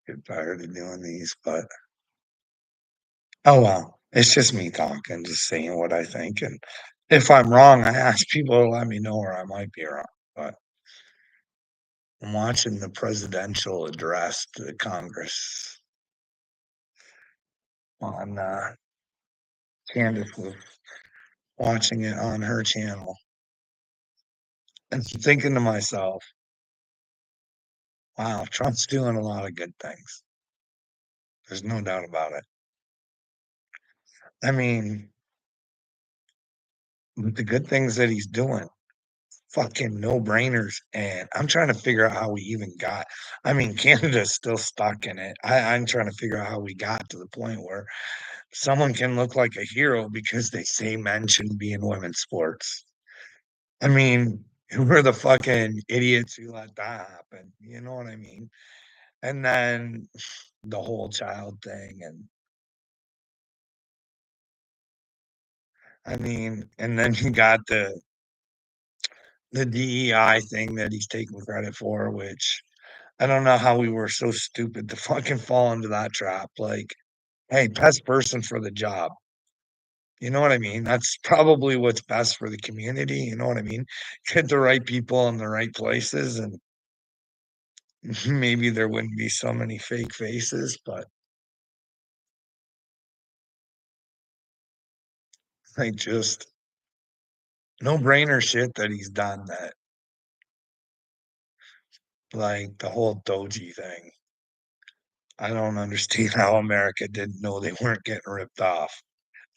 Get tired of doing these, but oh well. It's just me talking, just saying what I think, and if I'm wrong, I ask people to let me know where I might be wrong, but I'm watching the presidential address to the Congress on, Candace was watching it on her channel, and thinking to myself, "Wow, Trump's doing a lot of good things." There's no doubt about it. I mean, the good things that he's doing, fucking no-brainers, and I'm trying to figure out how we even got I mean, Canada's still stuck in it. I'm trying to figure out how we got to the point where someone can look like a hero because they say men shouldn't be in women's sports. I mean, who are the fucking idiots who let that happen? You know what I mean? And then the whole child thing, and I mean, and then you got the DEI thing that he's taking credit for, which I don't know how we were so stupid to fucking fall into that trap. Like, hey, best person for the job. You know what I mean? That's probably what's best for the community. You know what I mean? Get the right people in the right places, and maybe there wouldn't be so many fake faces, but like just no brainer shit that he's done that, like the whole Doji thing. I don't understand how America didn't know they weren't getting ripped off.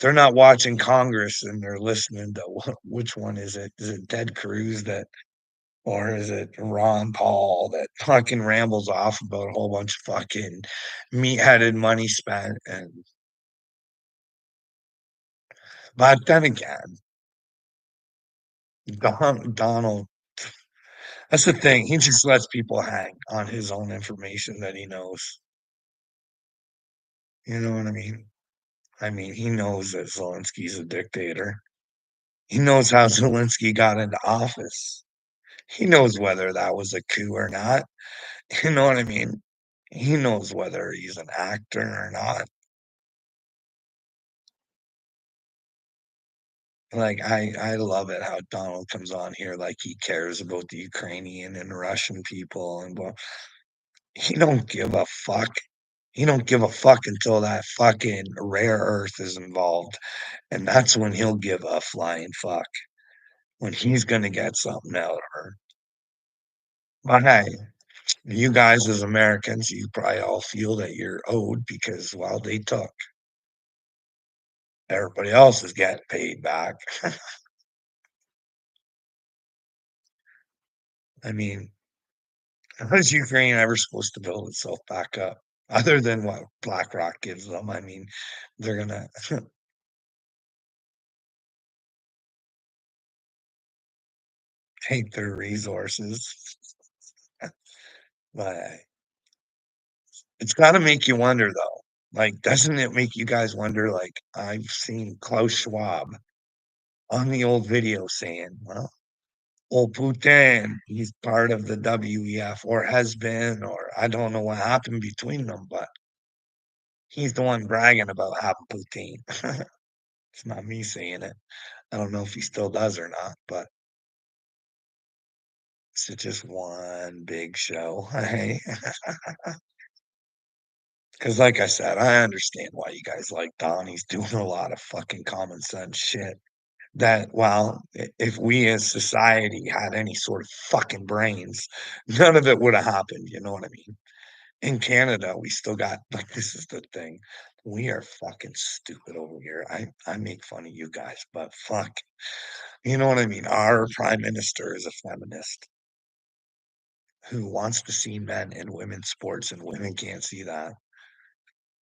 They're not watching Congress and they're listening to which one is it? Is it Ted Cruz that, or is it Ron Paul that fucking rambles off about a whole bunch of fucking meat-headed money spent? And but then again, Donald, that's the thing. He just lets people hang on his own information that he knows. You know what I mean? I mean, he knows that Zelensky's a dictator. He knows how Zelensky got into office. He knows whether that was a coup or not. You know what I mean? He knows whether he's an actor or not. Like, I love it how Donald comes on here like he cares about the Ukrainian and Russian people, and well, he don't give a fuck. He don't give a fuck until that fucking rare earth is involved, and that's when he'll give a flying fuck, when he's gonna get something out of her. But hey, you guys as Americans, you probably all feel that you're owed because, well, they took. Everybody else is getting paid back. I mean, how is Ukraine ever supposed to build itself back up? Other than what BlackRock gives them. I mean, they're gonna take their resources. But it's gotta make you wonder though. Like, doesn't it make you guys wonder? Like, I've seen Klaus Schwab on the old video saying, well, old Putin, he's part of the WEF or has been, or I don't know what happened between them, but he's the one bragging about having Putin. It's not me saying it. I don't know if he still does or not, but it's just one big show. Hey, because like I said, I understand why you guys like Don. He's doing a lot of fucking common sense shit. That well, if we as society had any sort of fucking brains, none of it would have happened. You know what I mean? In Canada, we still got like this is the thing. We are fucking stupid over here. I make fun of you guys, but fuck. You know what I mean? Our prime minister is a feminist who wants to see men in women's sports, and women can't see that.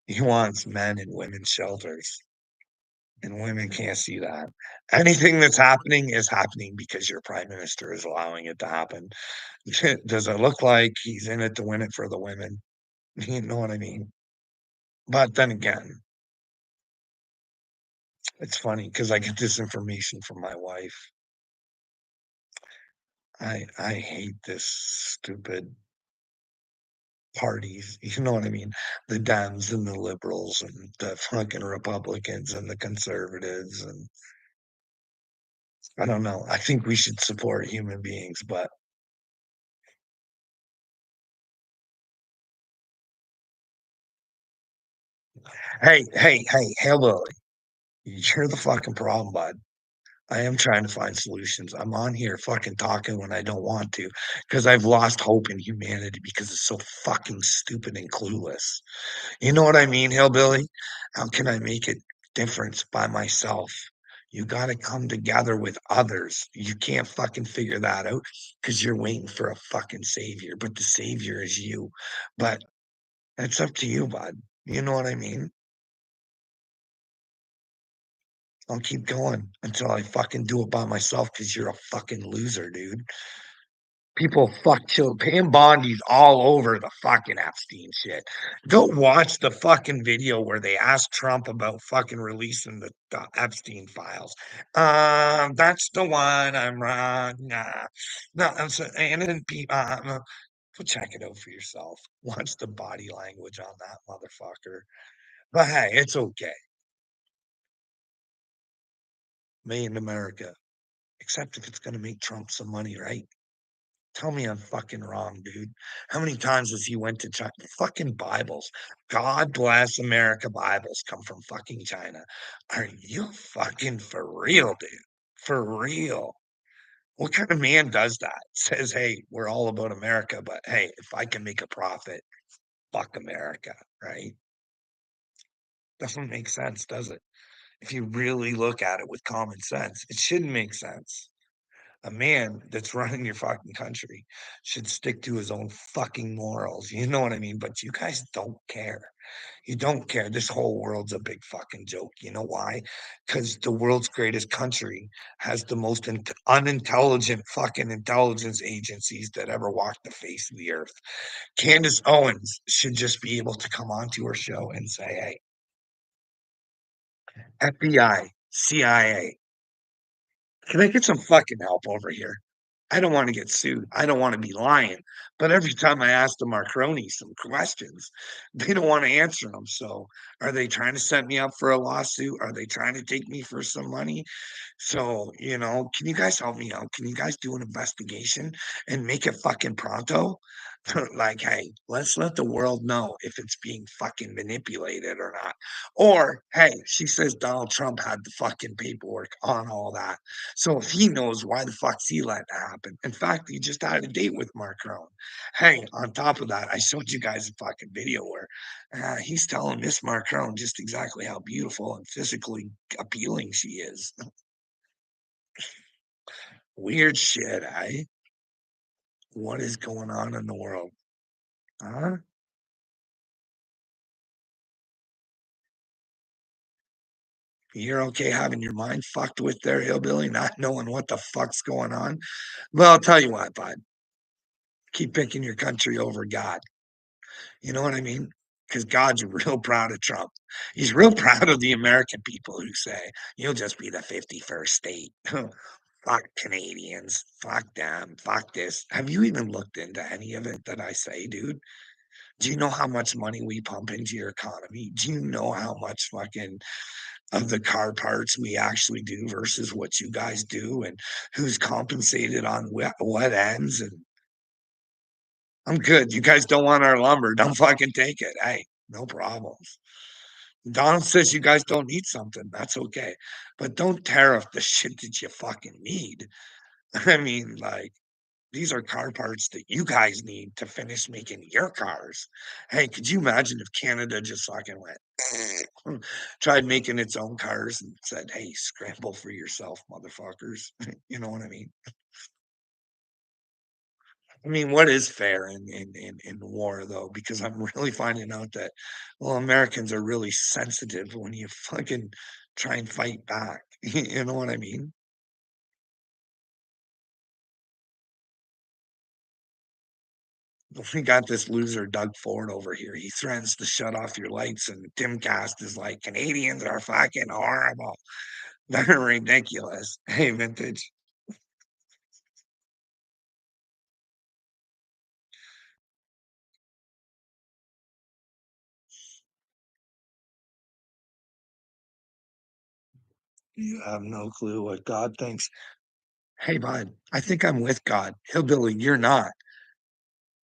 He wants men in women's shelters, and women can't see that. Anything that's happening is happening because your prime minister is allowing it to happen. Does it look like he's in it to win it for the women? You know what I mean? But then again, it's funny because I get this information from my wife. I hate this stupid parties, you know what I mean? The Dems and the liberals and the fucking Republicans and the conservatives, and I don't know. I think we should support human beings, but hey, hillbilly, you're the fucking problem, bud. I am trying to find solutions. I'm on here fucking talking when I don't want to, because 'cause I've lost hope in humanity because it's so fucking stupid and clueless. You know what I mean, hillbilly? How can I make a difference by myself? You gotta come together with others. You can't fucking figure that out because 'cause you're waiting for a fucking savior, but the savior is you. But it's up to you, bud. You know what I mean? I'll keep going until I fucking do it by myself because 'cause you're a fucking loser, dude. People fuck chill Pam Bondi's all over the fucking Epstein shit. Go watch the fucking video where they asked Trump about fucking releasing the Epstein files. That's the one. I'm wrong. Nah. No, I'm so, and then people, go check it out for yourself. Watch the body language on that motherfucker. But hey, it's okay. Made in America. Except if it's gonna make Trump some money, right? Tell me I'm fucking wrong, dude. How many times has he went to China? Fucking Bibles. God bless America Bibles come from fucking China. Are you fucking for real, dude? For real. What kind of man does that? Says, hey, we're all about America, but hey, if I can make a profit, fuck America, right? Doesn't make sense, does it? If you really look at it with common sense, it shouldn't make sense. A man that's running your fucking country should stick to his own fucking morals. You know what I mean? But you guys don't care. You don't care. This whole world's a big fucking joke. You know why? Because the world's greatest country has the most unintelligent fucking intelligence agencies that ever walked the face of the earth. Candace Owens should just be able to come onto her show and say, hey, FBI, CIA, can I get some fucking help over here? I don't want to get sued. I don't want to be lying. But every time I ask the Marconi some questions, they don't want to answer them. So are they trying to set me up for a lawsuit? Are they trying to take me for some money? So, can you guys help me out? Can you guys do an investigation and make it fucking pronto? Like, hey, let's let the world know if it's being fucking manipulated or not. Or, hey, she says Donald Trump had the fucking paperwork on all that. So if he knows, why the fuck's he letting that happen? In fact, he just had a date with Macron. Hey, on top of that, I showed you guys a fucking video where he's telling Miss Macron just exactly how beautiful and physically appealing she is. Weird shit, eh? What is going on in the world? Huh? You're okay having your mind fucked with there, hillbilly, not knowing what the fuck's going on? Well, I'll tell you what, bud. Keep picking your country over God. You know what I mean? Because God's real proud of Trump. He's real proud of the American people who say, you'll just be the 51st state. Fuck Canadians. Fuck them. Fuck this. Have you even looked into any of it that I say, dude? Do you know how much money we pump into your economy? Do you know how much fucking of the car parts we actually do versus what you guys do and who's compensated on what ends? And I'm good. You guys don't want our lumber. Don't fucking take it. Hey, no problems. Donald says you guys don't need something. That's okay. But don't tariff the shit that you fucking need. I mean, like, these are car parts that you guys need to finish making your cars. Hey, could you imagine if Canada just fucking went, tried making its own cars and said, hey, scramble for yourself, motherfuckers? You know what I mean? I mean, what is fair in war though? Because I'm really finding out that, well, Americans are really sensitive when you fucking try and fight back. You know what I mean? We got this loser Doug Ford over here. He threatens to shut off your lights, and Timcast is like, Canadians are fucking horrible. They're ridiculous. Hey, vintage. You have no clue what God thinks. Hey, bud, I think I'm with God. Hillbilly, you're not.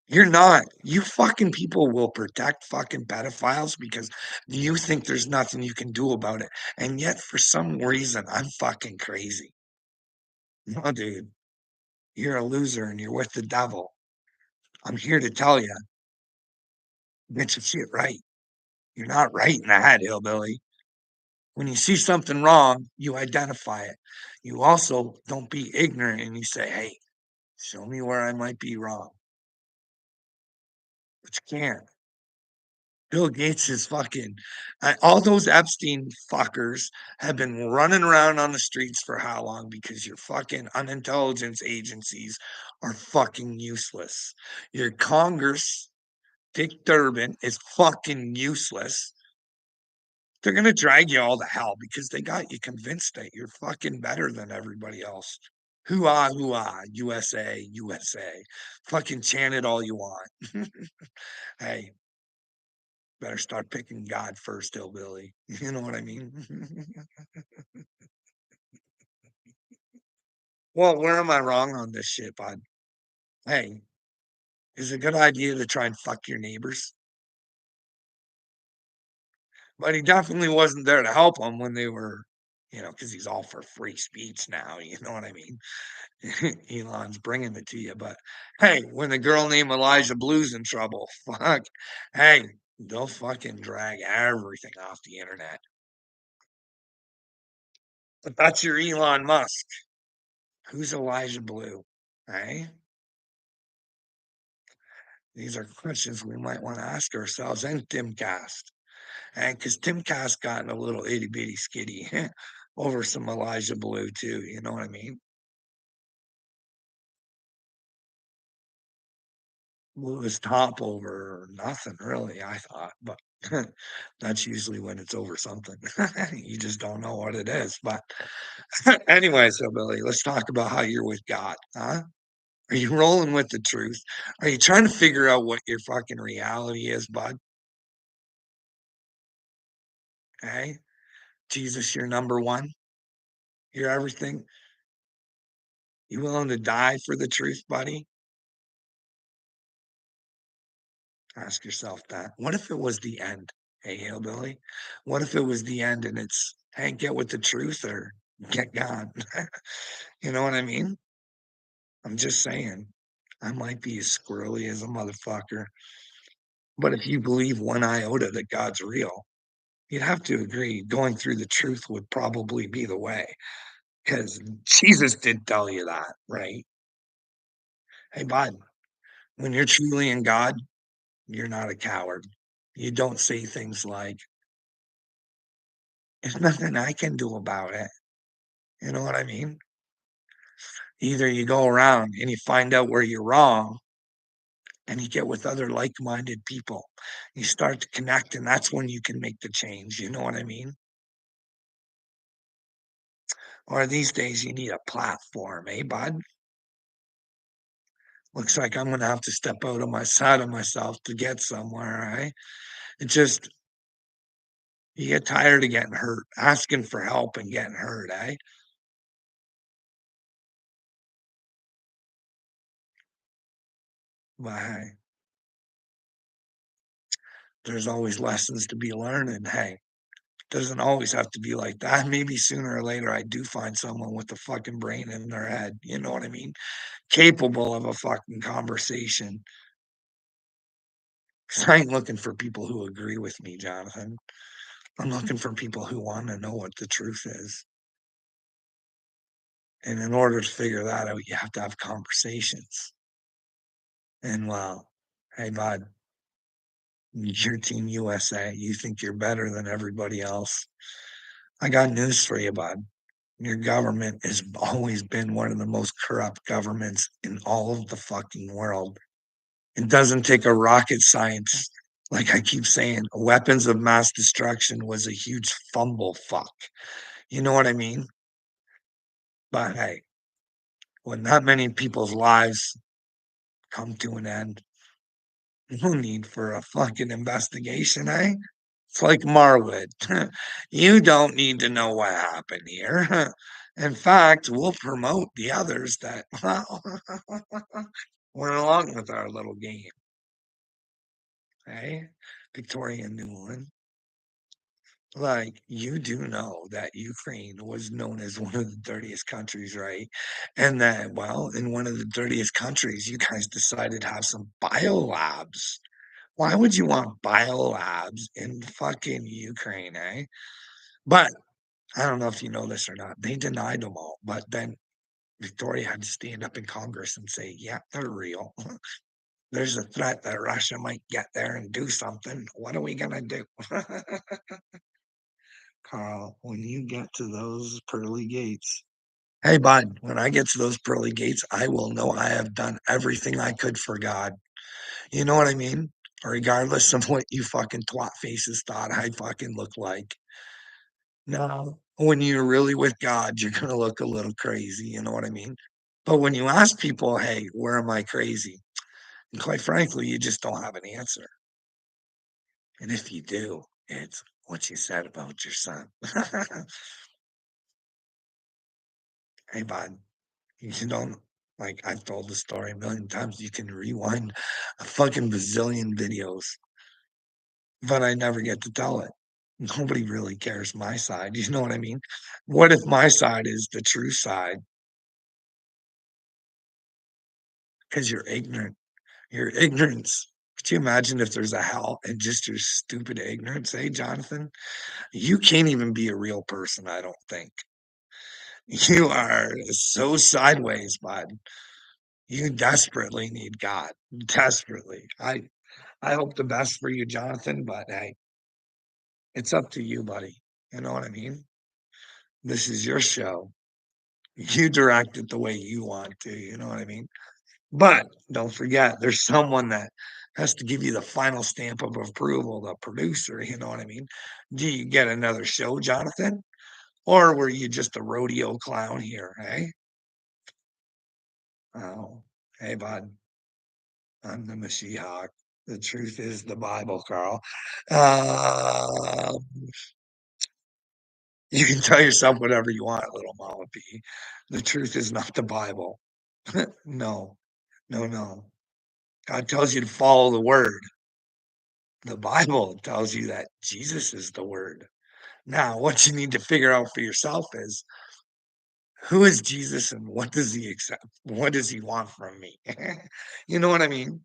You're not. You fucking people will protect fucking pedophiles because you think there's nothing you can do about it. And yet, for some reason, I'm fucking crazy. No, dude, you're a loser and you're with the devil. I'm here to tell you, get your shit right. You're not right in the head, hillbilly. When you see something wrong, you identify it. You also don't be ignorant and you say, hey, show me where I might be wrong. But you can't. Bill Gates is fucking all those Epstein fuckers have been running around on the streets for how long? Because your fucking unintelligence agencies are fucking useless. Your Congress, Dick Durbin, is fucking useless. They're gonna drag you all to hell because they got you convinced that you're fucking better than everybody else. Hoo-ah, USA, USA. Fucking chant it all you want. Hey, better start picking God first, hillbilly. You know what I mean? Well, where am I wrong on this shit, bud? Hey, is it a good idea to try and fuck your neighbors? But he definitely wasn't there to help them when they were, because he's all for free speech now. You know what I mean? Elon's bringing it to you. But hey, when the girl named Elijah Blue's in trouble, fuck, hey, they'll fucking drag everything off the internet. But that's your Elon Musk. Who's Elijah Blue? Hey, these are questions we might want to ask ourselves and Timcast. And because Timcast got in a little itty bitty skitty over some Elijah Blue, too. You know what I mean? Blew his top over nothing, really, I thought. But that's usually when it's over something. You just don't know what it is. But anyway, so Billy, let's talk about how you're with God, huh? Are you rolling with the truth? Are you trying to figure out what your fucking reality is, bud? Hey, Jesus, you're number one. You're everything. You willing to die for the truth, buddy? Ask yourself that. What if it was the end? Hey, hillbilly. What if it was the end and it's, hey, get with the truth or get gone? You know what I mean? I'm just saying. I might be as squirrely as a motherfucker, but if you believe one iota that God's real, you'd have to agree going through the truth would probably be the way because Jesus did tell you that, right? Hey, bud, when you're truly in God, you're not a coward. You don't say things like, there's nothing I can do about it. You know what I mean? Either you go around and you find out where you're wrong and you get with other like-minded people. You start to connect, and that's when you can make the change. You know what I mean? Or these days, you need a platform, eh, bud? Looks like I'm gonna have to step out of my side of myself to get somewhere, eh? It just you get tired of getting hurt, asking for help and getting hurt, eh? But hey, there's always lessons to be learned, and hey, doesn't always have to be like that. Maybe sooner or later, I do find someone with a fucking brain in their head. You know what I mean? Capable of a fucking conversation. 'Cause I ain't looking for people who agree with me, Jonathan. I'm looking for people who want to know what the truth is. And in order to figure that out, you have to have conversations. And well, hey, bud, you're Team USA. You think you're better than everybody else. I got news for you, bud. Your government has always been one of the most corrupt governments in all of the fucking world. It doesn't take a rocket science. Like I keep saying, weapons of mass destruction was a huge fumble fuck. You know what I mean? But hey, when that many people's lives come to an end, no need for a fucking investigation, eh? It's like Marwood. You don't need to know what happened here. In fact, we'll promote the others that, well, went along with our little game. Hey, Victoria Nuland. Like, you do know that Ukraine was known as one of the dirtiest countries, right? And that, well, in one of the dirtiest countries, you guys decided to have some biolabs. Why would you want biolabs in fucking Ukraine, eh? But I don't know if you know this or not. They denied them all, but then Victoria had to stand up in Congress and say, yeah, they're real. There's a threat that Russia might get there and do something. What are we going to do? Carl, when you get to those pearly gates, hey, bud, when I get to those pearly gates, I will know I have done everything I could for God. You know what I mean? Regardless of what you fucking twat faces thought I fucking look like. No, when you're really with God, you're gonna look a little crazy, you know what I mean? But when you ask people, "Hey, where am I crazy?" And quite frankly, you just don't have an answer. And if you do, it's what you said about your son. Hey, bud, you don't like I've told the story a million times. You can rewind a fucking bazillion videos, but I never get to tell it. Nobody really cares my side. You know what I mean? What if my side is the true side? Because you're ignorant. Your ignorance. Could you imagine if there's a hell and just your stupid ignorance, hey, Jonathan? You can't even be a real person, I don't think. You are so sideways, bud. You desperately need God. Desperately. I hope the best for you, Jonathan, but hey, it's up to you, buddy. You know what I mean? This is your show. You direct it the way you want to, you know what I mean? But don't forget, there's someone that has to give you the final stamp of approval, the producer, you know what I mean? Do you get another show, Jonathan? Or were you just a rodeo clown here, eh? Oh, hey, bud, I'm the Mashiach. The truth is the Bible, Carl. Uh, you can tell yourself whatever you want, little Mama P. The truth is not the Bible. No, no, no. God tells you to follow the word. The Bible tells you that Jesus is the word. Now, what you need to figure out for yourself is who is Jesus and what does he accept? What does he want from me? You know what I mean?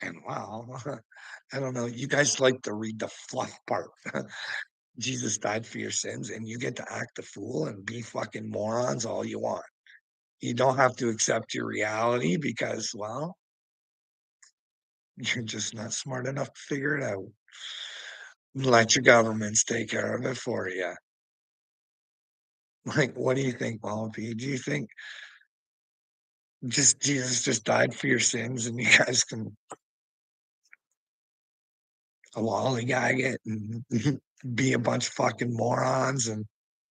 And wow, I don't know. You guys like to read the fluff part. Jesus died for your sins, and you get to act the fool and be fucking morons all you want. You don't have to accept your reality because, well, you're just not smart enough to figure it out. Let your governments take care of it for you. Like, what do you think, Mama P? Do you think just Jesus just died for your sins and you guys can lollygag it and be a bunch of fucking morons and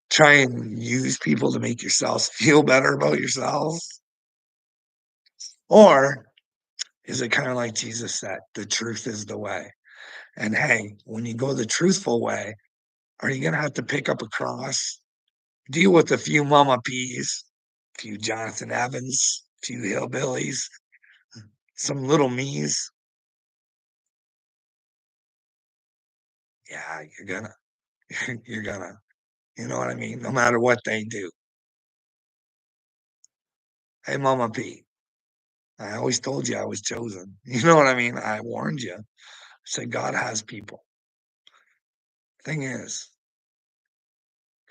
try and use people to make yourselves feel better about yourselves? Or is it kind of like Jesus said, the truth is the way? And hey, when you go the truthful way, are you going to have to pick up a cross, deal with a few Mama P's, a few Jonathan Evans, a few hillbillies, some little me's? Yeah, you're gonna, you're gonna, you know what I mean? No matter what they do. Hey, Mama P, I always told you I was chosen. You know what I mean? I warned you. I said, God has people. Thing is,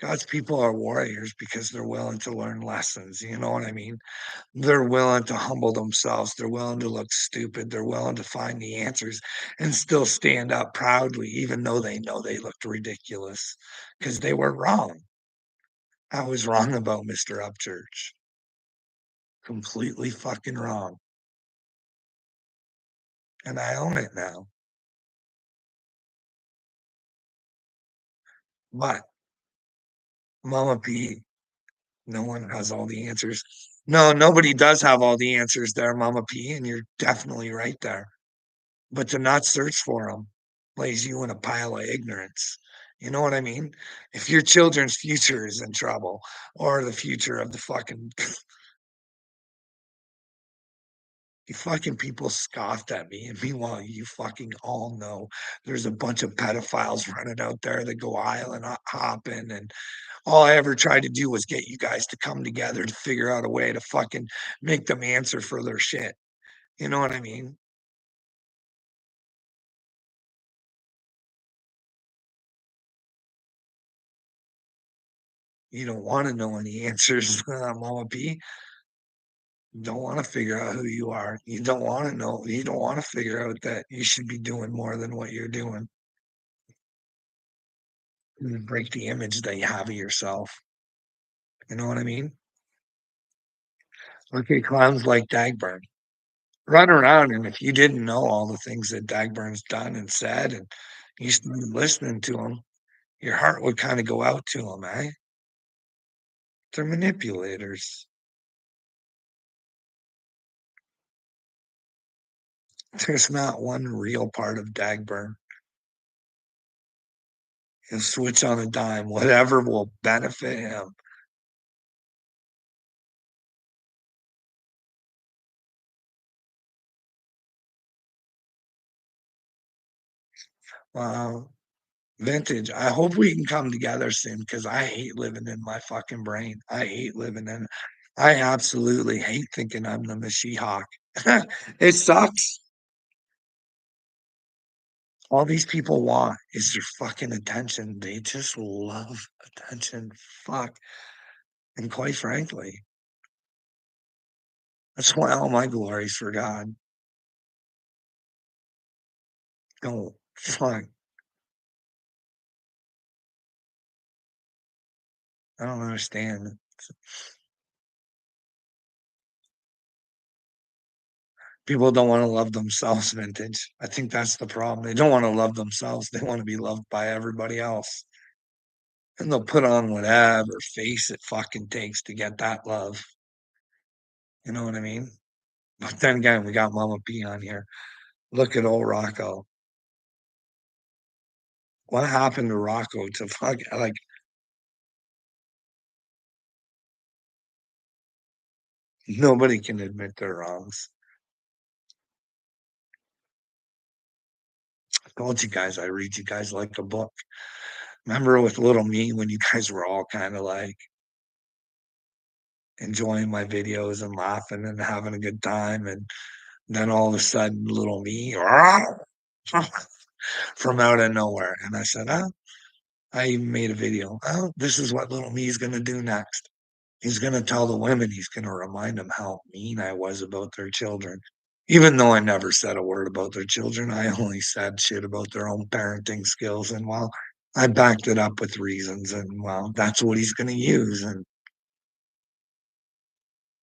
God's people are warriors because they're willing to learn lessons. You know what I mean? They're willing to humble themselves. They're willing to look stupid. They're willing to find the answers and still stand up proudly, even though they know they looked ridiculous because they were wrong. I was wrong about Mr. Upchurch. Completely fucking wrong. And I own it now. But Mama P, no one has all the answers. No, nobody does have all the answers there, Mama P, and you're definitely right there. But to not search for them, lays you in a pile of ignorance. You know what I mean? If your children's future is in trouble or the future of the fucking you fucking people scoffed at me, and meanwhile, you fucking all know there's a bunch of pedophiles running out there that go island hopping, and all I ever tried to do was get you guys to come together to figure out a way to fucking make them answer for their shit. You know what I mean? You don't wanna know any answers, Mama P. You don't wanna figure out who you are. You don't wanna know you don't wanna figure out that you should be doing more than what you're doing. And break the image that you have of yourself. You know what I mean? Look at clowns like Dagburn. Run around, and if you didn't know all the things that Dagburn's done and said, and you started listening to him, your heart would kinda go out to him, eh? They're manipulators. There's not one real part of Dagburn. He'll switch on a dime, whatever will benefit him. Wow. Vintage. I hope we can come together soon because I hate living in my fucking brain. I hate living in I absolutely hate thinking I'm the Mashiach. It sucks. All these people want is their fucking attention. They just love attention. Fuck. And quite frankly, that's why all my glory's for God. Oh, fuck. I don't understand. People don't wanna love themselves, Vintage. I think that's the problem. They don't wanna love themselves. They wanna be loved by everybody else. And they'll put on whatever face it fucking takes to get that love. You know what I mean? But then again, we got Mama P on here. Look at old Rocco. What happened to Rocco to like, nobody can admit their wrongs. I told you guys I read you guys like a book. Remember with little me when you guys were all kinda, like, enjoying my videos and laughing and having a good time, and then all of a sudden, little me from out of nowhere, and I said, "Oh," I even made a video, "Oh, this is what little me is gonna do next. He's gonna tell the women he's gonna remind them how mean I was about their children." Even though I never said a word about their children, I only said shit about their own parenting skills, and, well, I backed it up with reasons, and, well, that's what he's gonna use, and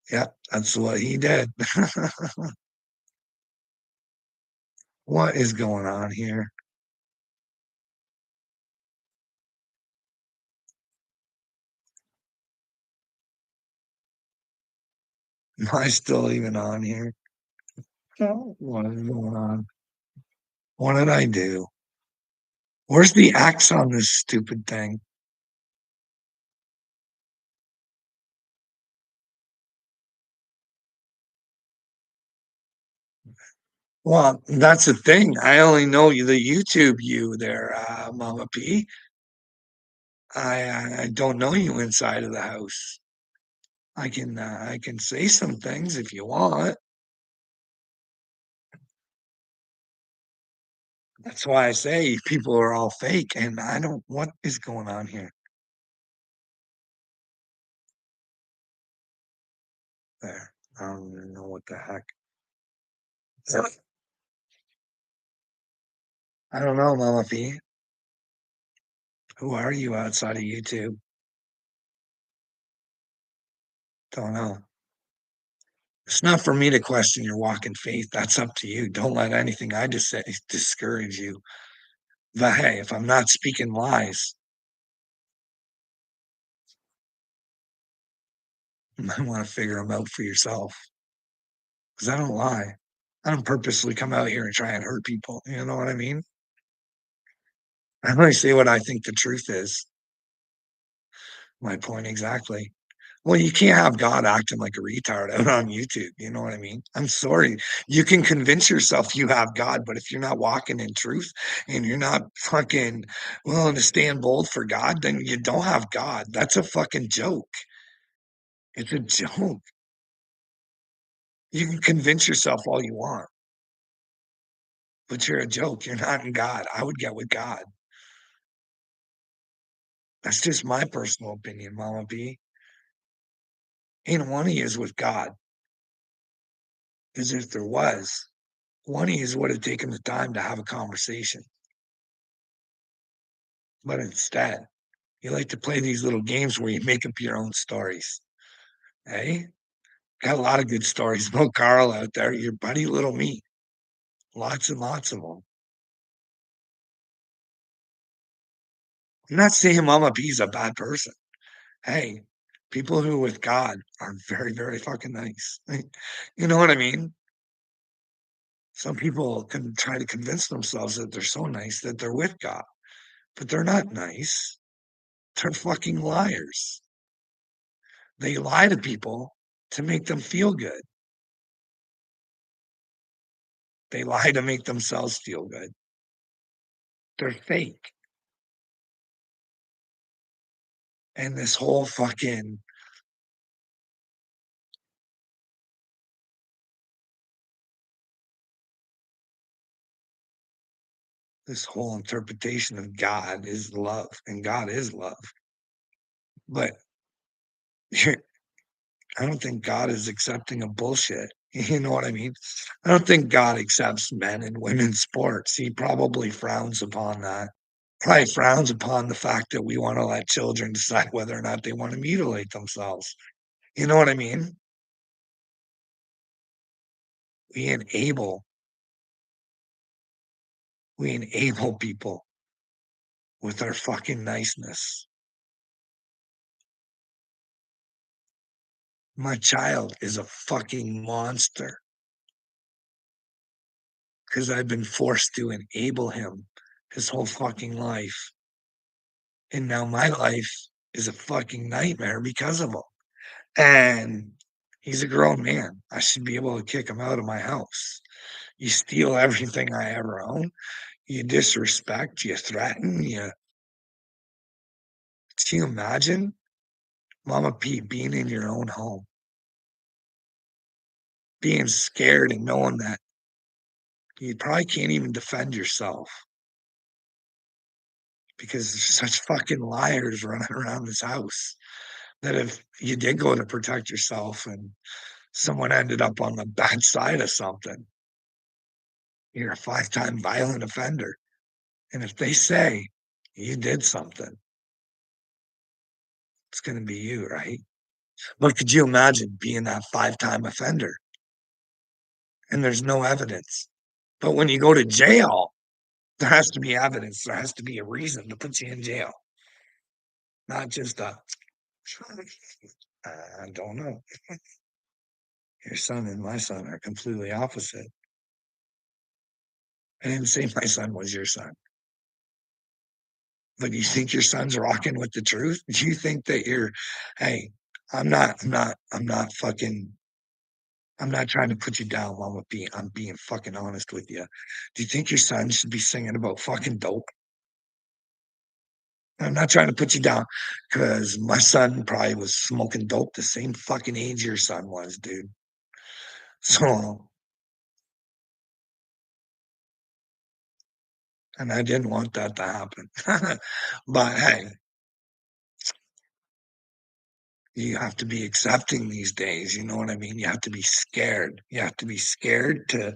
yeah, that's what he did. What is going on here? Am I still even on here? No. What is going on? What did I do? Where's the X on this stupid thing? Well, that's the thing. I only know you the YouTube you there, Mama P. I don't know you inside of the house. I can say some things if you want. That's why I say people are all fake, and I don't what is going on here? There. I don't even know what the heck. I don't know, Mama P. Who are you outside of YouTube? Don't know. It's not for me to question your walk in faith. That's up to you. Don't let anything I just say discourage you. But hey, if I'm not speaking lies, you might want to figure them out for yourself. Because I don't lie. I don't purposely come out here and try and hurt people. You know what I mean? I only say what I think the truth is. My point exactly. Well, you can't have God acting like a retard out on YouTube, you know what I mean? I'm sorry. You can convince yourself you have God, but if you're not walking in truth and you're not fucking willing to stand bold for God, then you don't have God. That's a fucking joke. It's a joke. You can convince yourself all you want, but you're a joke. You're not in God. I would get with God. That's just my personal opinion, Mama P. Ain't one of you is with God. Because if there was, one of you would have taken the time to have a conversation. But instead, you like to play these little games where you make up your own stories. Hey, got a lot of good stories about Carl out there, your buddy little me. Lots and lots of them. I'm not saying Mama P's a bad person. Hey, people who are with God are very, very fucking nice. You know what I mean? Some people can try to convince themselves that they're so nice that they're with God, but they're not nice. They're fucking liars. They lie to people to make them feel good. They lie to make themselves feel good. They're fake. And this whole interpretation of God is love, and God is love. But I don't think God is accepting of bullshit. You know what I mean? I don't think God accepts men and women's sports. He probably frowns upon that. Probably frowns upon the fact that we want to let children decide whether or not they want to mutilate themselves. You know what I mean? We enable we enable people with our fucking niceness. My child is a fucking monster because I've been forced to enable him his whole fucking life. And now my life is a fucking nightmare because of him. And he's a grown man. I should be able to kick him out of my house. You steal everything I ever own. You disrespect, you threaten, you can you imagine Mama Pete being in your own home, being scared and knowing that you probably can't even defend yourself because there's such fucking liars running around this house that if you did go to protect yourself and someone ended up on the bad side of something, you're a five-time violent offender. And if they say you did something, it's going to be you, right? But could you imagine being that five-time offender and there's no evidence? But when you go to jail, there has to be evidence. There has to be a reason to put you in jail, not just a, I don't know. Your son and my son are completely opposite. I didn't say my son was your son. But you think your son's rocking with the truth? Do you think that you're, hey, I'm not trying to put you down, Mama P. I'm being fucking honest with you. Do you think your son should be singing about fucking dope? I'm not trying to put you down because my son probably was smoking dope the same fucking age your son was, dude. So, and I didn't want that to happen. But hey, you have to be accepting these days. You know what I mean? You have to be scared. You have to be scared to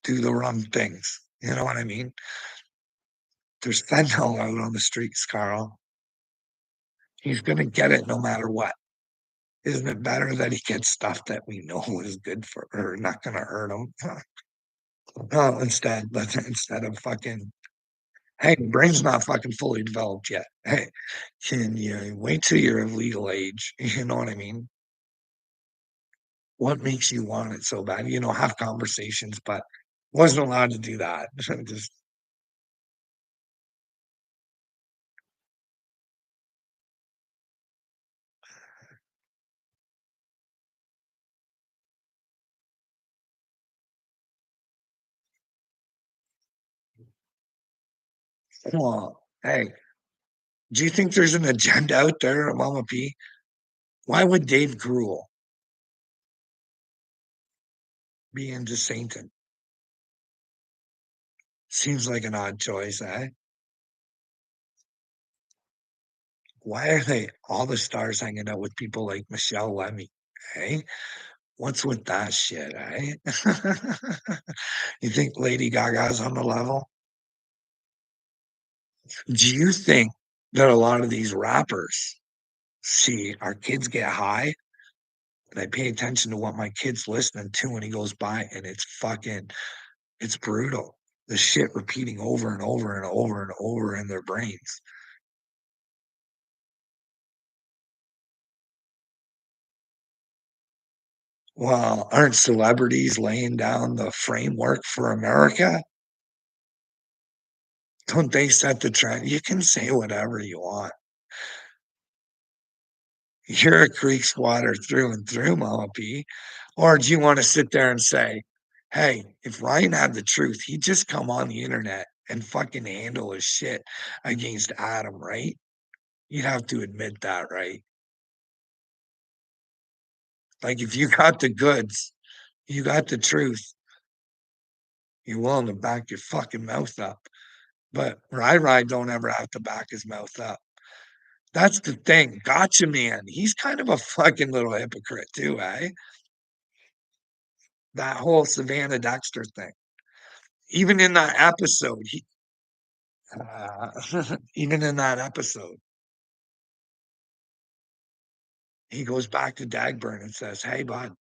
do the wrong things. You know what I mean? There's fentanyl out on the streets, Carl. He's gonna get it no matter what. Isn't it better that he gets stuff that we know is good for or not gonna hurt him? No, instead of fucking, hey, brain's not fucking fully developed yet. Hey, can you wait till you're of legal age? You know what I mean? What makes you want it so bad? You know, have conversations, but wasn't allowed to do that. Just Well, hey, do you think there's an agenda out there, Mama P? Why would Dave Grohl be into Satan? Seems like an odd choice, eh? Why are they all the stars hanging out with people like Michelle Lemmy, eh? What's with that shit, eh? You think Lady Gaga's on the level? Do you think that a lot of these rappers see our kids get high and I pay attention to what my kid's listening to when he goes by and it's brutal. The shit repeating over and over and over and over in their brains. Well, aren't celebrities laying down the framework for America? Don't they set the trend? You can say whatever you want. You're a creek squatter through and through, Mama P. Or do you want to sit there and say, hey, if Ryan had the truth, he'd just come on the internet and fucking handle his shit against Adam, right? You'd have to admit that, right? Like if you got the goods, you got the truth, you're willing to back your fucking mouth up. But Rai don't ever have to back his mouth up. That's the thing. Gotcha, man. He's kind of a fucking little hypocrite too, eh? That whole Savannah Dexter thing. Even in that episode, even in that episode, he goes back to Dagburn and says, "Hey, bud,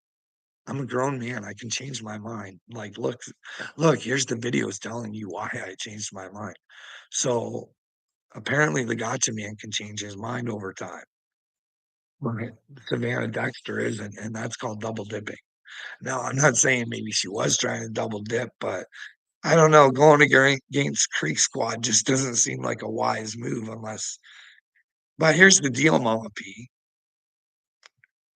I'm a grown man. I can change my mind. Like, look, here's the videos telling you why I changed my mind." So apparently, the Gotcha Man can change his mind over time. Right. Savannah Dexter isn't, and that's called double dipping. Now, I'm not saying maybe she was trying to double dip, but I don't know. Going against Creek Squad just doesn't seem like a wise move unless. But here's the deal, Mama P.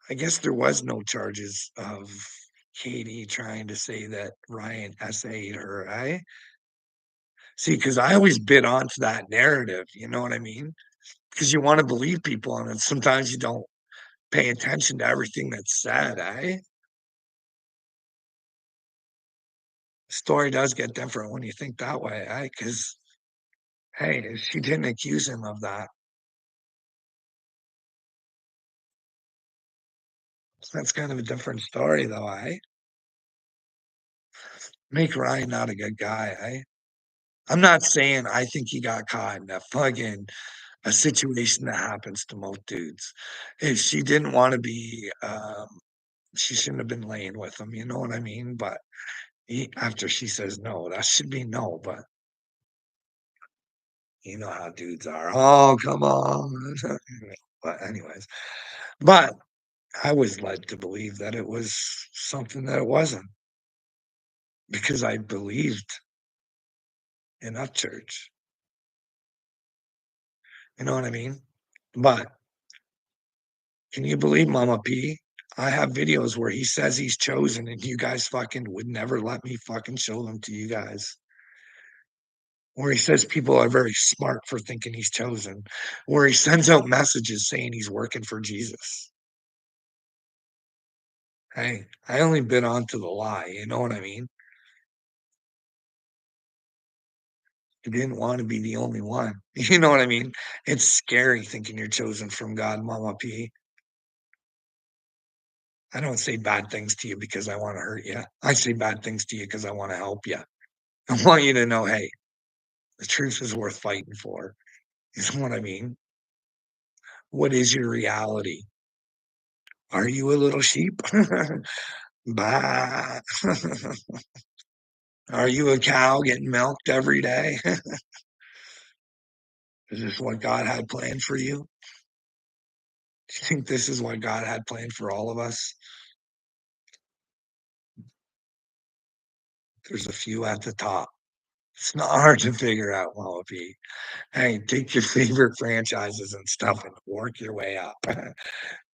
I guess there was no charges of Katie trying to say that Ryan SA'd her. I see, because I always bid onto that narrative. You know what I mean? Because you want to believe people, and then sometimes you don't pay attention to everything that's said. Story does get different when you think that way. Because hey, she didn't accuse him of that. That's kind of a different story, though. Make Ryan not a good guy. I'm not saying I think he got caught in a situation that happens to most dudes. If she didn't want to be, she shouldn't have been laying with him. You know what I mean? But after she says no, that should be no. But you know how dudes are. Oh, come on. But anyways, but I was led to believe that it was something that it wasn't because I believed in Upchurch. You know what I mean? But can you believe Mama P? I have videos where he says he's chosen and you guys fucking would never let me fucking show them to you guys. Where he says people are very smart for thinking he's chosen. Where he sends out messages saying he's working for Jesus. Hey, I only been on to the lie, you know what I mean? You didn't want to be the only one. You know what I mean? It's scary thinking you're chosen from God, Mama P. I don't say bad things to you because I want to hurt you. I say bad things to you because I want to help you. I want you to know, hey, the truth is worth fighting for. You know what I mean? What is your reality? Are you a little sheep? Bah. Are you a cow getting milked every day? Is this what God had planned for you? Do you think this is what God had planned for all of us? There's a few at the top. It's not hard to figure out, Wallaby. Hey, take your favorite franchises and stuff and work your way up.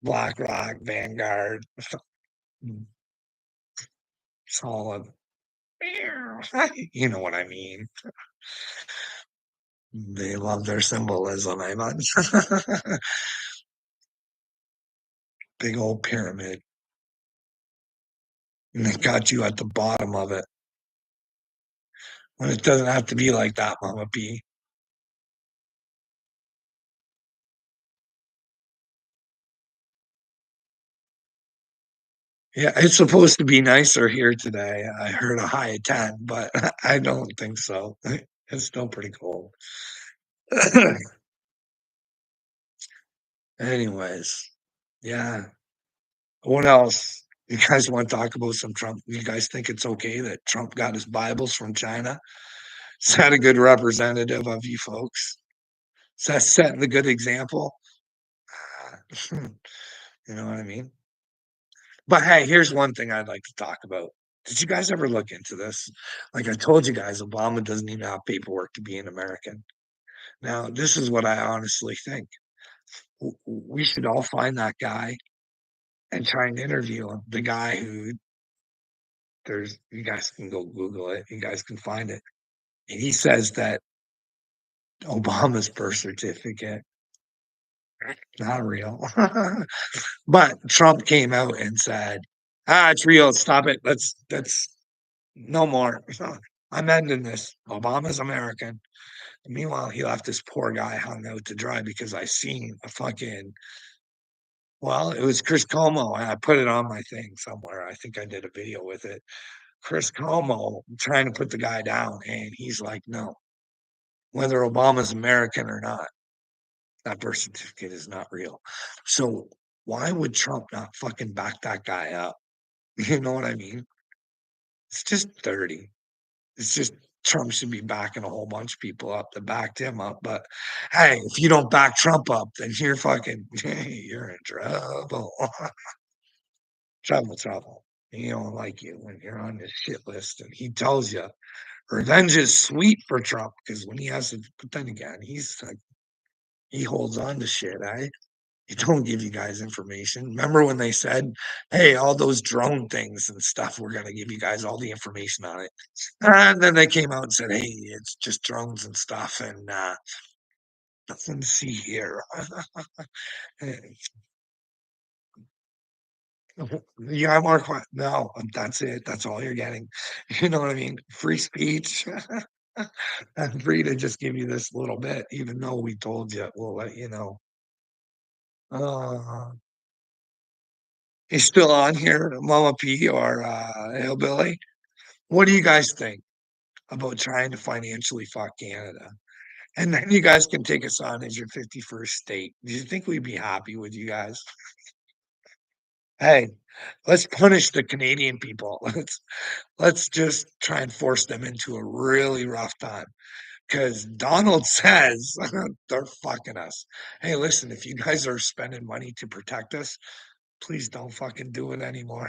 BlackRock, Vanguard, Solid. You know what I mean. They love their symbolism, eh, man? Big old pyramid. And they got you at the bottom of it. When it doesn't have to be like that, Mama P. Yeah, it's supposed to be nicer here today. I heard a high of 10, but I don't think so. It's still pretty cold. Anyways, yeah. What else? You guys want to talk about some Trump? You guys think it's okay that Trump got his Bibles from China? Is that a good representative of you folks? Is that setting the good example? You know what I mean? But hey, here's one thing I'd like to talk about. Did you guys ever look into this? Like I told you guys, Obama doesn't even have paperwork to be an American. Now, this is what I honestly think. We should all find that guy and try and interview him. The guy who there's you guys can go Google it. You guys can find it. And he says that Obama's birth certificate not real. But Trump came out and said, it's real. Stop it. Let's no more. I'm ending this. Obama's American. Meanwhile, he left this poor guy hung out to dry because I seen a fucking well, it was Chris Cuomo, and I put it on my thing somewhere. I think I did a video with it. Chris Cuomo trying to put the guy down, and he's like, no, whether Obama's American or not, that birth certificate is not real. So why would Trump not fucking back that guy up? You know what I mean? It's just 30. It's just Trump should be backing a whole bunch of people up that backed him up. But hey, if you don't back Trump up, then you're fucking you're in trouble. Trouble. He don't like you when you're on this shit list. And he tells you revenge is sweet for Trump because when he has to, but then again, he's like, he holds on to shit, eh? He don't give you guys information. Remember when they said, hey, all those drone things and stuff, we're going to give you guys all the information on it. And then they came out and said, hey, it's just drones and stuff and nothing to see here. Yeah, Mark, no, that's it. That's all you're getting. You know what I mean? Free speech. I'm free to just give you this little bit, even though we told you, we'll let you know. Uh, he's still on here, Mama P or Hillbilly. What do you guys think about trying to financially fuck Canada? And then you guys can take us on as your 51st state. Do you think we'd be happy with you guys? Hey, let's punish the Canadian people. Let's just try and force them into a really rough time. Because Donald says they're fucking us. Hey, listen, if you guys are spending money to protect us, please don't fucking do it anymore.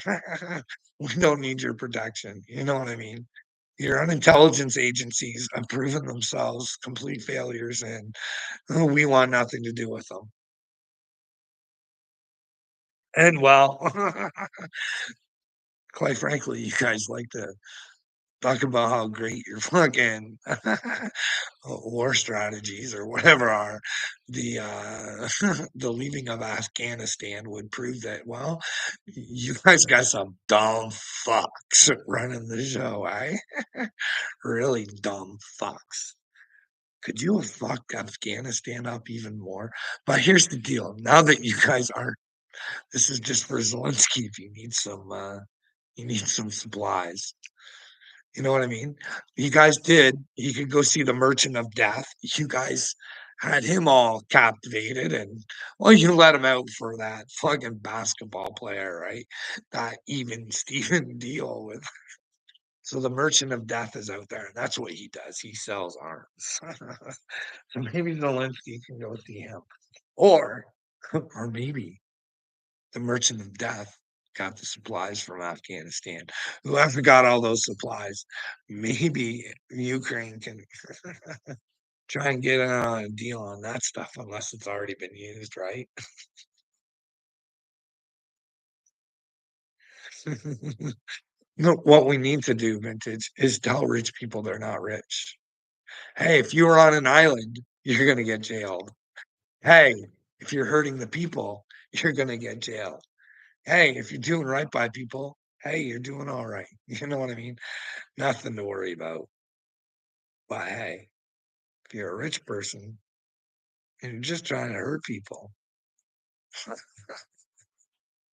We don't need your protection. You know what I mean? Your intelligence agencies have proven themselves complete failures, and we want nothing to do with them. And well, quite frankly, you guys like to talk about how great your fucking war strategies or whatever are. The the leaving of Afghanistan would prove that. Well, you guys got some dumb fucks running the show, eh? Really dumb fucks. Could you have fucked Afghanistan up even more? But here's the deal. Now that you guys aren't, this is just for Zelensky. If you need some supplies. You know what I mean? You guys did. You could go see The Merchant of Death. You guys had him all captivated, and well, you let him out for that fucking basketball player, right? That even Steven deal with. So the Merchant of Death is out there, and that's what he does. He sells arms. So maybe Zelensky can go see him, or or maybe the Merchant of Death got the supplies from Afghanistan. Whoever got all those supplies, maybe Ukraine can try and get a deal on that stuff unless it's already been used, right? No, what we need to do, Vintage, is tell rich people they're not rich. Hey, if you were on an island, you're gonna get jailed. Hey, if you're hurting the people, you're gonna get jailed. Hey, if you're doing right by people, hey, you're doing all right. You know what I mean? Nothing to worry about. But hey, if you're a rich person and you're just trying to hurt people,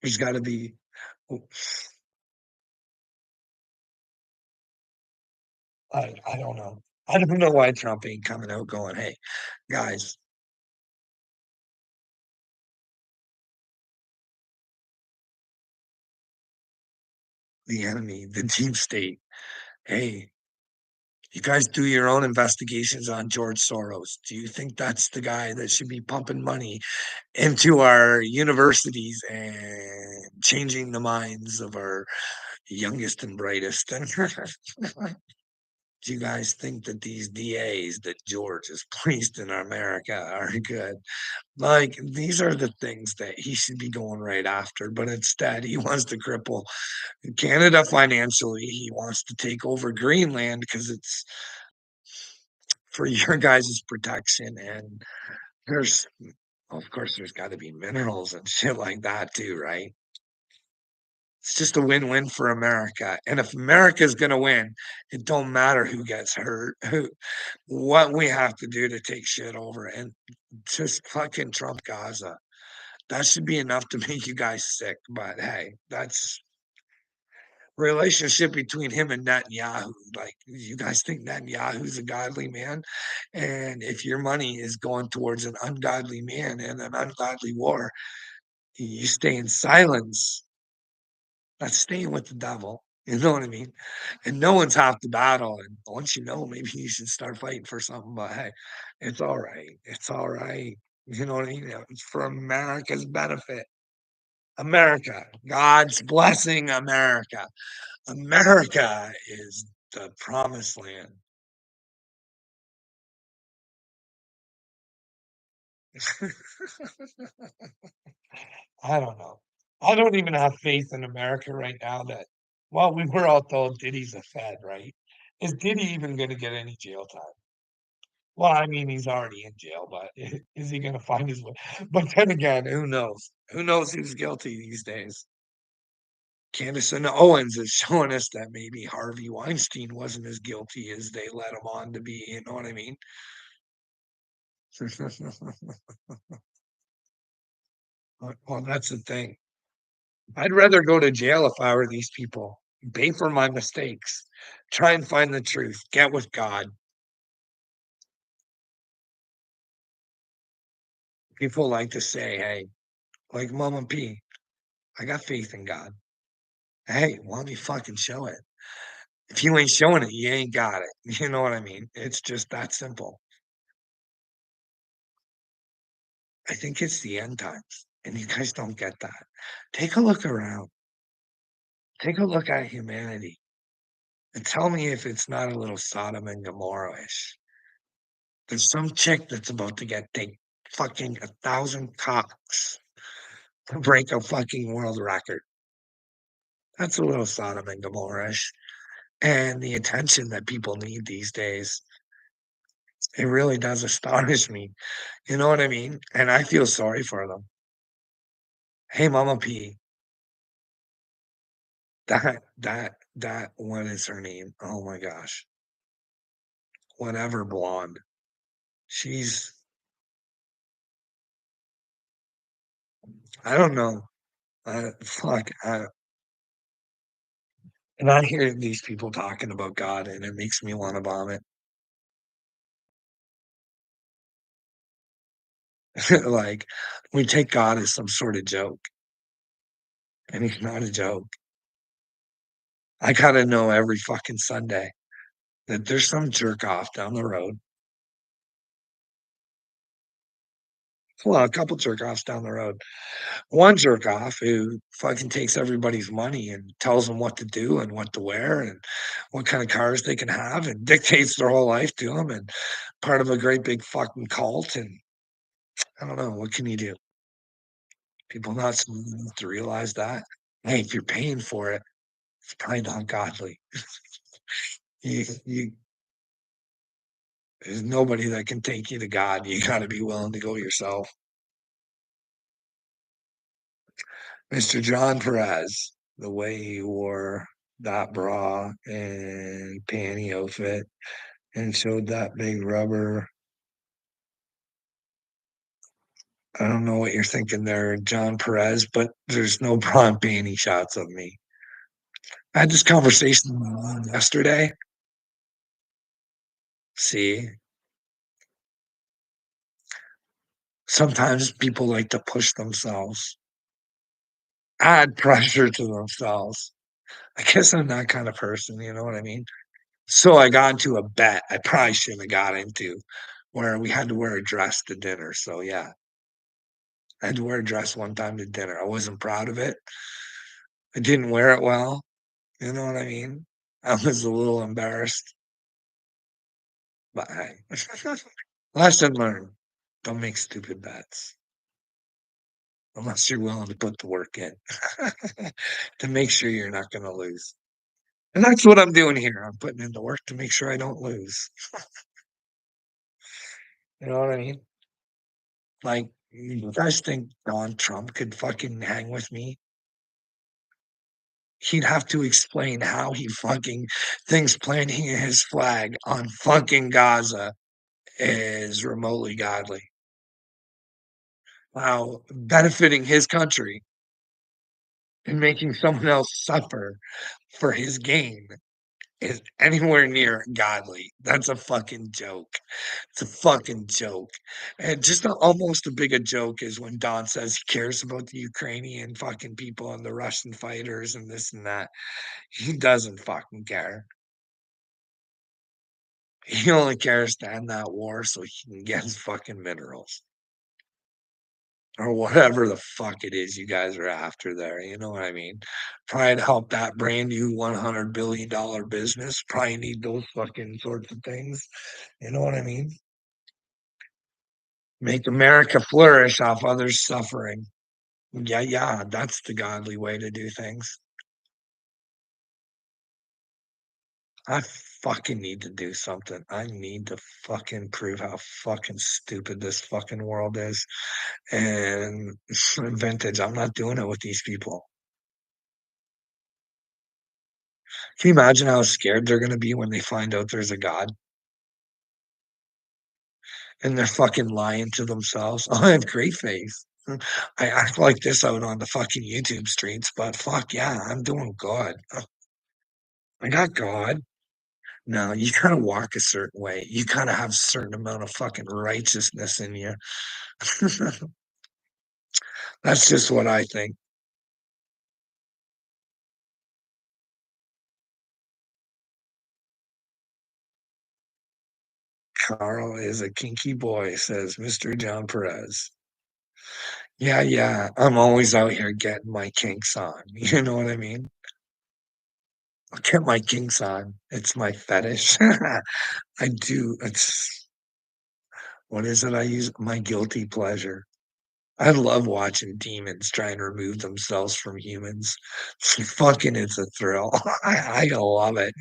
there's got to be. oh, I don't know. I don't know why Trump ain't coming out going, "Hey, guys, the enemy, the deep state. Hey, you guys do your own investigations on George Soros. Do you think that's the guy that should be pumping money into our universities and changing the minds of our youngest and brightest? And do you guys think that these DAs that George has placed in America are good? Like, these are the things that he should be going right after, but instead he wants to cripple Canada financially. He wants to take over Greenland because it's for your guys' protection. And there's, of course, there's got to be minerals and shit like that too, right? It's just a win-win for America. And if America's going to win, it don't matter who gets hurt, who, what we have to do to take shit over and just fucking Trump Gaza. That should be enough to make you guys sick. But hey, that's relationship between him and Netanyahu. Like, you guys think Netanyahu's a godly man? And if your money is going towards an ungodly man and an ungodly war, you stay in silence. That's staying with the devil. You know what I mean? And no one's half the battle. And once you know, maybe you should start fighting for something. But hey, it's all right. It's all right. You know what I mean? It's for America's benefit. America, God's blessing America. America is the promised land. I don't know. I don't even have faith in America right now that, well, we were all told Diddy's a Fed, right? Is Diddy even going to get any jail time? Well, I mean, he's already in jail, but is he going to find his way? But then again, who knows? Who knows who's guilty these days? Candace and Owens is showing us that maybe Harvey Weinstein wasn't as guilty as they let him on to be. You know what I mean? Well, that's the thing. I'd rather go to jail if I were these people. Pay for my mistakes. Try and find the truth. Get with God. People like to say, hey, like Mama P, I got faith in God. Hey, why don't you fucking show it? If you ain't showing it, you ain't got it. You know what I mean? It's just that simple. I think it's the end times, and you guys don't get that. Take a look around. Take a look at humanity and tell me if it's not a little Sodom and Gomorrah-ish. There's some chick that's about to get take fucking 1,000 cocks to break a fucking world record. That's a little Sodom and Gomorrah-ish. And the attention that people need these days, it really does astonish me. You know what I mean? And I feel sorry for them. Hey, Mama P, what is her name? Oh my gosh. Whatever blonde. She's, I don't know. Fuck. And I hear these people talking about God and it makes me want to vomit. Like, we take God as some sort of joke, and he's not a joke. I gotta know every fucking Sunday that there's some jerk off down the road. Well, a couple jerk offs down the road. One jerk off who fucking takes everybody's money and tells them what to do and what to wear and what kind of cars they can have and dictates their whole life to them and part of a great big fucking cult. And I don't know, what can you do? People not smart enough to realize that. Hey, if you're paying for it, it's probably not godly. You There's nobody that can take you to God. You gotta be willing to go yourself. Mr. John Perez, the way he wore that bra and panty outfit and showed that big rubber. I don't know what you're thinking there, John Perez, but there's no bra and panty shots of me. I had this conversation with my mom yesterday. See, sometimes people like to push themselves, add pressure to themselves. I guess I'm that kind of person, you know what I mean? So I got into a bet I probably shouldn't have got into, where we had to wear a dress to dinner. So yeah, I had to wear a dress one time to dinner. I wasn't proud of it. I didn't wear it well. You know what I mean? I was a little embarrassed, but hey, lesson learned. Don't make stupid bets unless you're willing to put the work in to make sure you're not going to lose. And that's what I'm doing here. I'm putting in the work to make sure I don't lose. You know what I mean? Like, you guys think Donald Trump could fucking hang with me? He'd have to explain how he fucking thinks planting his flag on fucking Gaza is remotely godly. How benefiting his country and making someone else suffer for his gain is anywhere near godly. That's a fucking joke. It's a fucking joke. And just almost as big a joke is when Don says he cares about the Ukrainian fucking people and the Russian fighters and this and that. He doesn't fucking care. He only cares to end that war so he can get his fucking minerals or whatever the fuck it is you guys are after there. You know what I mean? Trying to help that brand new $100 billion business. Probably need those fucking sorts of things. You know what I mean? Make America flourish off others' suffering. Yeah, yeah, that's the godly way to do things. I fucking need to do something. I need to fucking prove how fucking stupid this fucking world is. And vintage, I'm not doing it with these people. Can you imagine how scared they're gonna be when they find out there's a God and they're fucking lying to themselves? Oh, I have great faith. I act like this out on the fucking YouTube streets, but fuck yeah, I'm doing good. I got God. No, you gotta walk a certain way. You gotta have a certain amount of fucking righteousness in you. That's just what I think. Carl is a kinky boy, says Mr. John Perez. Yeah, yeah. I'm always out here getting my kinks on. You know what I mean? I'll get my kinks on. It's my fetish. I do. It's what is it I use? My guilty pleasure. I love watching demons try and remove themselves from humans. Fucking it's a thrill. I love it.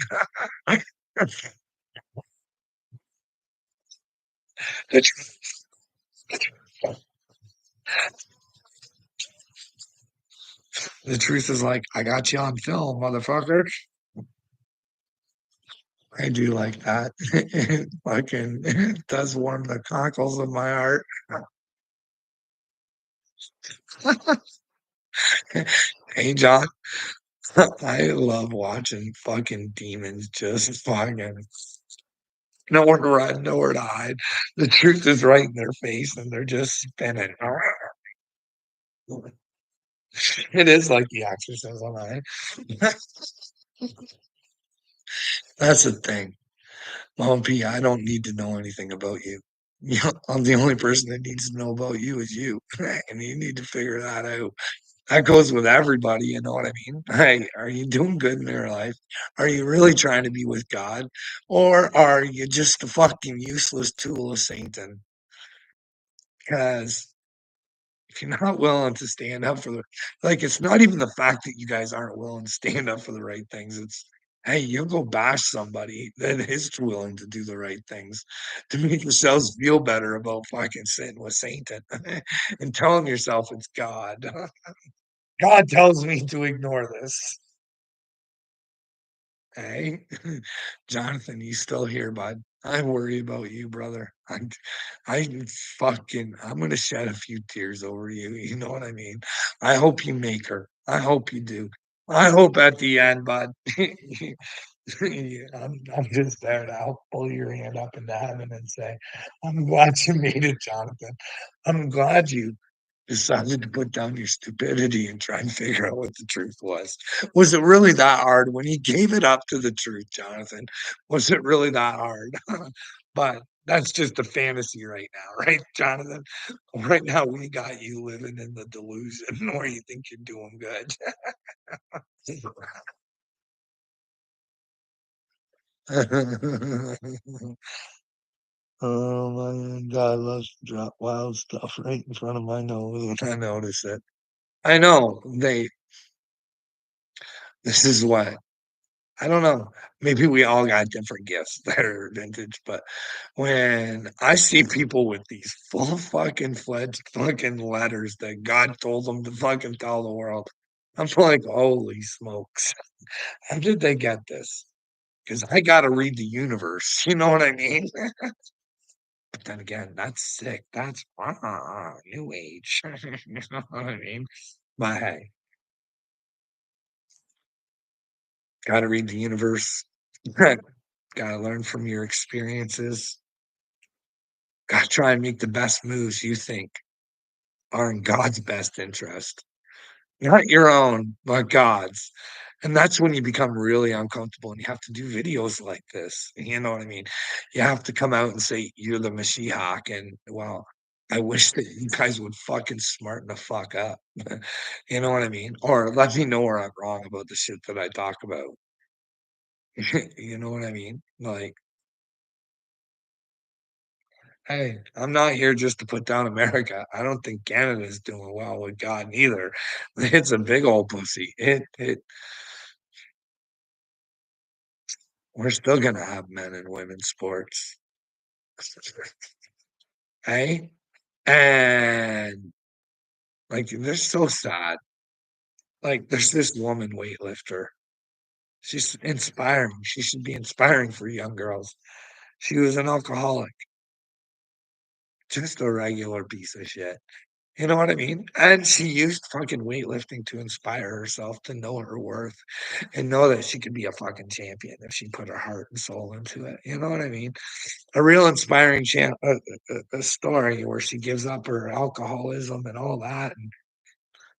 The tr the truth is like, "I got you on film, motherfucker." I do like that. It fucking it does warm the cockles of my heart. Hey, John, I love watching fucking demons just fucking nowhere to run, nowhere to hide. The truth is right in their face, and they're just spinning. It is like The Exorcism, eh? That's the thing. Mom P, I don't need to know anything about you. You know, I'm the only person that needs to know about you is you, and you need to figure that out. That goes with everybody, you know what I mean? Hey, are you doing good in your life? Are you really trying to be with God? Or are you just a fucking useless tool of Satan? Because if you're not willing to stand up for the like, it's not even the fact that you guys aren't willing to stand up for the right things. It's Hey, you'll go bash somebody that is willing to do the right things to make yourselves feel better about fucking sin with Satan and telling yourself it's God. God tells me to ignore this. Hey, Jonathan, you still here, bud? I worry about you, brother. I'm gonna shed a few tears over you. You know what I mean? I hope you make her. I hope you do. I hope at the end, bud. Yeah, I'm just there to help pull your hand up into heaven and say, I'm glad you made it, Jonathan. I'm glad you decided to put down your stupidity and try and figure out what the truth was. Was it really that hard when you gave it up to the truth, Jonathan? Was it really that hard? But that's just a fantasy right now, right, Jonathan? Right now, we got you living in the delusion where you think you're doing good. Oh my God loves to drop wild stuff right in front of my nose when I notice it. I know this is what I don't know. Maybe we all got different gifts that are vintage, but when I see people with these full fucking fledged fucking letters that God told them to fucking tell the world, I'm like, holy smokes. How did they get this? Because I got to read the universe. You know what I mean? But then again, that's sick. That's new age. You know what I mean? But hey, gotta read the universe. Gotta learn from your experiences. Gotta try and make the best moves you think are in God's best interest. Not your own, but God's. And that's when you become really uncomfortable and you have to do videos like this. You know what I mean? You have to come out and say, you're the Mashiach. And well, I wish that you guys would fucking smarten the fuck up. You know what I mean? Or let me know where I'm wrong about the shit that I talk about. You know what I mean? Like, hey, I'm not here just to put down America. I don't think Canada's doing well with God neither. It's a big old pussy. We're still gonna have men and women sports. Hey? And like they're so sad. Like there's this woman weightlifter. She's inspiring. She should be inspiring for young girls. She was an alcoholic, just a regular piece of shit. You know what I mean? And she used fucking weightlifting to inspire herself to know her worth and know that she could be a fucking champion if she put her heart and soul into it. You know what I mean? A real inspiring a story where she gives up her alcoholism and all that. And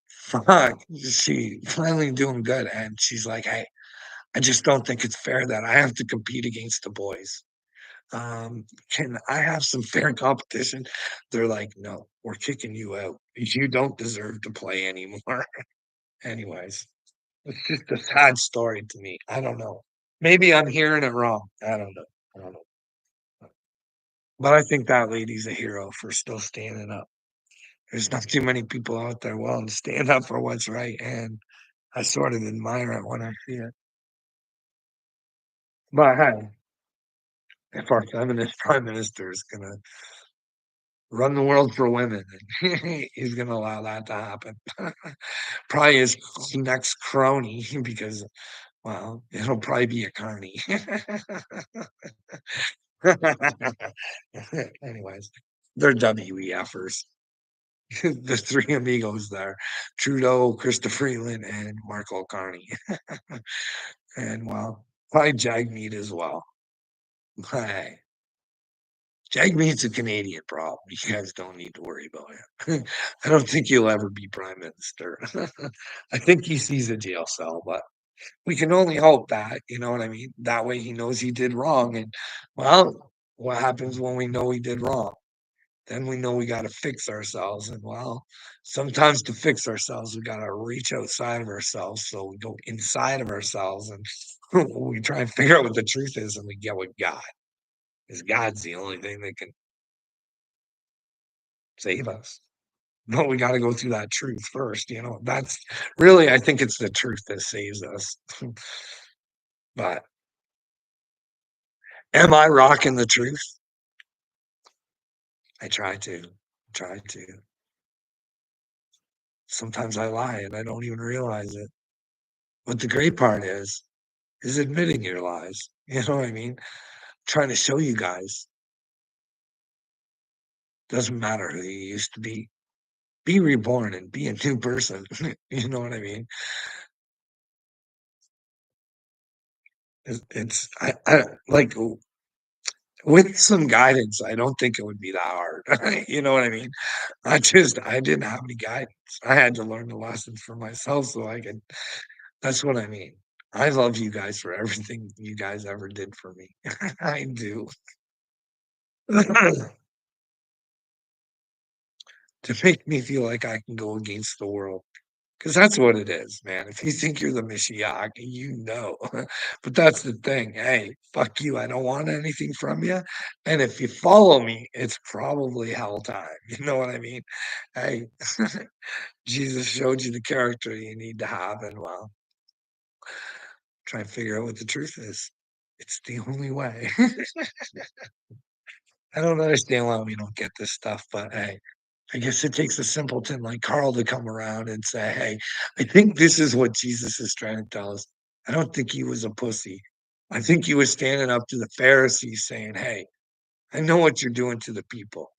fuck, she finally doing good. And she's like, hey, I just don't think it's fair that I have to compete against the boys. Can I have some fair competition? They're like, no, we're kicking you out. You don't deserve to play anymore. Anyways, it's just a sad story to me. I don't know. Maybe I'm hearing it wrong. I don't know. I don't know. But I think that lady's a hero for still standing up. There's not too many people out there willing to stand up for what's right, and I sort of admire it when I see it. But hey, if our feminist prime minister is gonna run the world for women, and he's gonna allow that to happen. Probably his next crony because, well, it'll probably be a carny. Anyways, they're WEFers. The three amigos there, Trudeau, Krista Freeland, and Marco Carney. And well, probably Jagmeet as well. Hey, Jagmeet's a Canadian problem. You guys don't need to worry about him. I don't think he'll ever be prime minister. I think he sees a jail cell, but we can only hope that, you know what I mean? That way he knows he did wrong. And well, what happens when we know he did wrong? Then we know we got to fix ourselves. And well, sometimes to fix ourselves, we got to reach outside of ourselves. So we go inside of ourselves and we try and figure out what the truth is and we get with God. Because God's the only thing that can save us. But we got to go through that truth first. You know, that's really, I think it's the truth that saves us. But am I rocking the truth? I try to. Try to. Sometimes I lie and I don't even realize it. But the great part is admitting your lies. You know what I mean? Trying to show you guys doesn't matter who you used to be. Be reborn and be a new person. You know what I mean? I like with some guidance, I don't think it would be that hard. You know what I mean? I didn't have any guidance. I had to learn the lessons for myself so I could that's what I mean. I love you guys for everything you guys ever did for me. I do. To make me feel like I can go against the world. 'Cause that's what it is, man. If you think you're the Mashiach, you know. But that's the thing. Hey, fuck you. I don't want anything from you. And if you follow me, it's probably hell time. You know what I mean? Hey, Jesus showed you the character you need to have, and well, try and figure out what the truth is. It's the only way. I don't understand why we don't get this stuff, but hey, I guess it takes a simpleton like Carl to come around and say, "Hey, I think this is what Jesus is trying to tell us." I don't think he was a pussy. I think he was standing up to the Pharisees saying, "Hey, I know what you're doing to the people.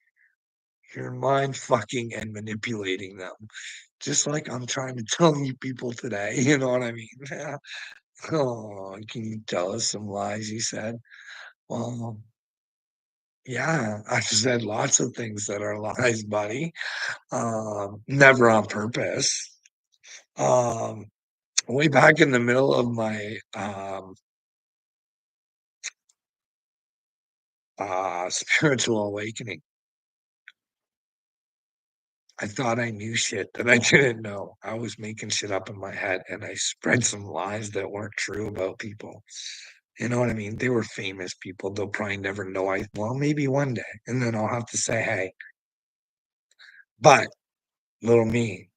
You're mind fucking and manipulating them, just like I'm trying to tell you people today." You know what I mean? Oh, can you tell us some lies you said? Well, yeah, I've said lots of things that are lies, buddy. Never on purpose. Um, way back in the middle of my spiritual awakening, I thought I knew shit that I didn't know. I was making shit up in my head and I spread some lies that weren't true about people. You know what I mean? They were famous people. They'll probably never know well, maybe one day. And then I'll have to say, hey, but little me,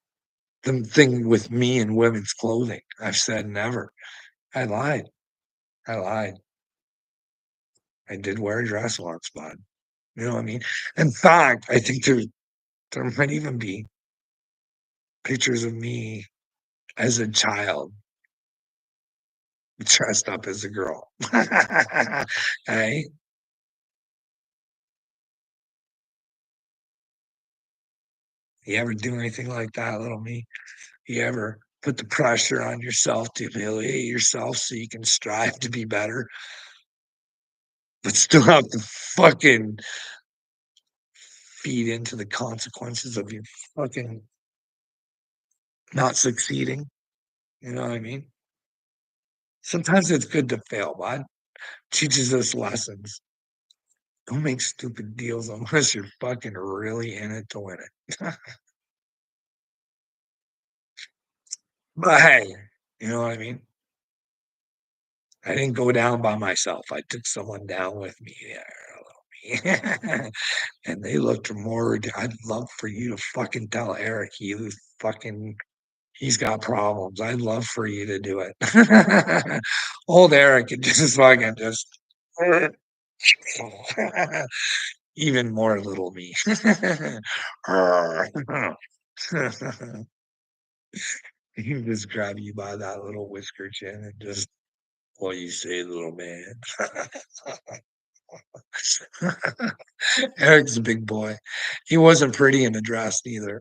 the thing with me and women's clothing, I've said never. I lied. I lied. I did wear a dress once, bud. You know what I mean? In fact, I think there might even be pictures of me as a child dressed up as a girl. Hey, you ever do anything like that, little me? You ever put the pressure on yourself to humiliate yourself so you can strive to be better, but still have to fucking feed into the consequences of your fucking not succeeding? You know what I mean? Sometimes it's good to fail, bud. Teaches us lessons. Don't make stupid deals unless you're fucking really in it to win it. But hey, you know what I mean? I didn't go down by myself. I took someone down with me there, and they looked more. I'd love for you to fucking tell Eric he's got problems. I'd love for you to do it. Old Eric could just fucking just even more little me. He can just grab you by that little whisker chin and just, "What you say, little man?" Eric's a big boy. He wasn't pretty in a dress either.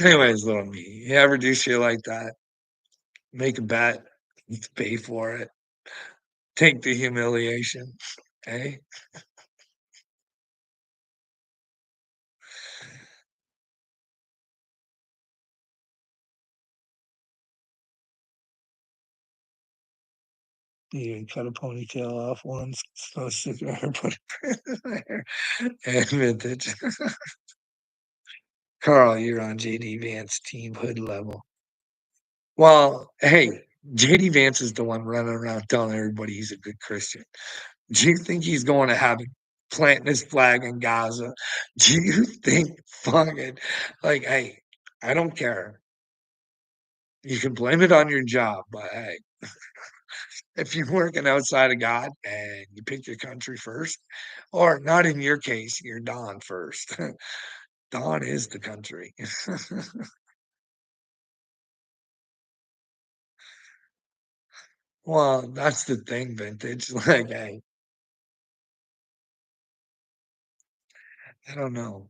Anyways, little me, you ever do shit like that? Make a bet, pay for it, take the humiliation, hey? You cut a ponytail off once, so sit there and put it there and vintage. Carl, you're on JD Vance team hood level. Well, hey, JD Vance is the one running around telling everybody he's a good Christian. Do you think he's going to heaven planting his flag in Gaza? Do you think fucking like, hey, I don't care. You can blame it on your job, but hey, if you're working outside of God and you pick your country first, or not in your case, you're Don first. Don is the country. Well, that's the thing, vintage. Like, hey, I don't know.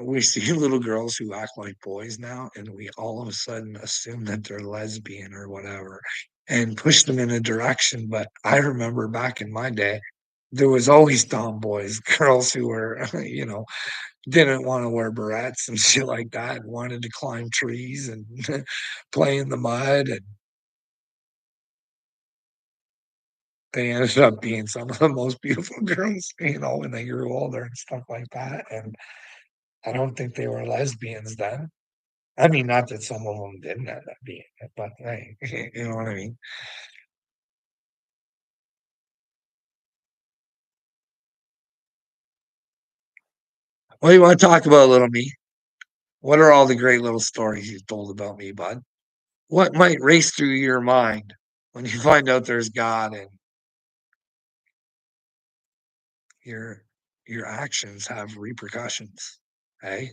We see little girls who act like boys now, and we all of a sudden assume that they're lesbian or whatever and push them in a direction. But I remember back in my day, there was always tomboys, girls who were, didn't want to wear barrettes and shit like that, wanted to climb trees and play in the mud. And they ended up being some of the most beautiful girls, when they grew older and stuff like that. And I don't think they were lesbians then. I mean, not that some of them didn't end up being it, but hey, you know what I mean? What do you want to talk about, little me? What are all the great little stories you've told about me, bud? What might race through your mind when you find out there's God and your your actions have repercussions? Hey,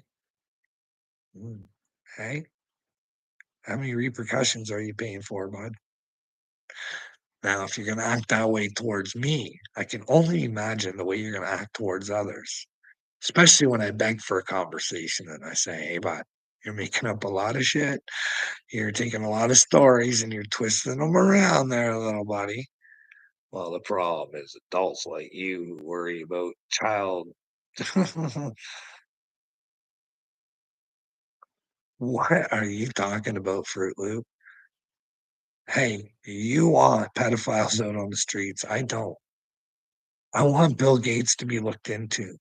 mm, hey, how many repercussions are you paying for, bud? Now, if you're gonna act that way towards me, I can only imagine the way you're gonna act towards others. Especially when I beg for a conversation and I say, "Hey, bud, you're making up a lot of shit. You're taking a lot of stories and you're twisting them around there, little buddy." Well, the problem is adults like you who worry about child. What are you talking about, Fruit Loop? Hey, you want pedophiles out on the streets. I don't. I want Bill Gates to be looked into.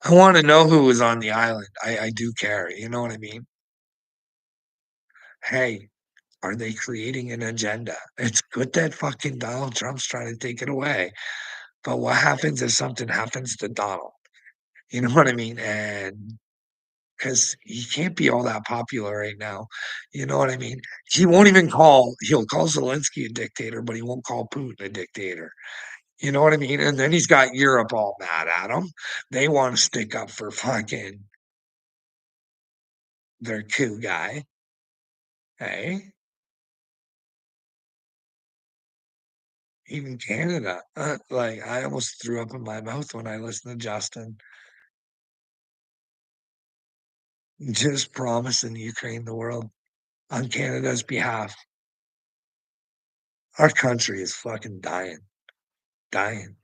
I want to know who was on the island. I do care. You know what I mean? Hey, are they creating an agenda? It's good that fucking Donald Trump's trying to take it away, but what happens if something happens to Donald? You know what I mean? And because he can't be all that popular right now. You know what I mean? He'll call Zelensky a dictator, but he won't call Putin a dictator. You know what I mean? And then he's got Europe all mad at him. They want to stick up for fucking their coup guy. Hey, even Canada. Like I almost threw up in my mouth when I listened to Justin just promising Ukraine the world on Canada's behalf. Our country is fucking dying, dying.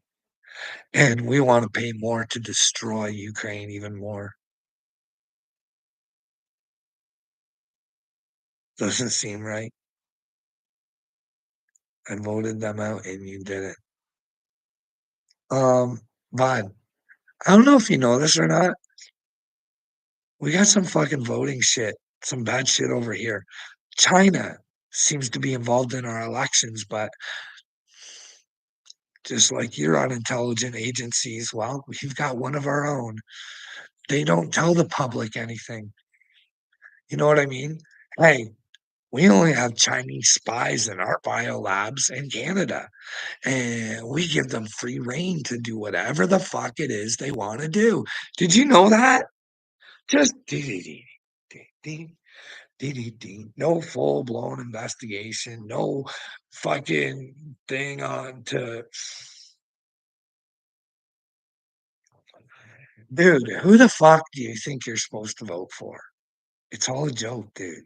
And we want to pay more to destroy Ukraine even more. Doesn't seem right. I voted them out and you didn't. But I don't know if you know this or not. We got some fucking voting shit, some bad shit over here. China seems to be involved in our elections, but just like you're on intelligent agencies, well, we've got one of our own. They don't tell the public anything. You know what I mean? Hey, we only have Chinese spies in our bio labs in Canada, and we give them free reign to do whatever the fuck it is they want to do. Did you know that? Just dee dee dee dee dee. No full blown investigation. No fucking thing on to. Dude, who the fuck do you think you're supposed to vote for? It's all a joke, dude.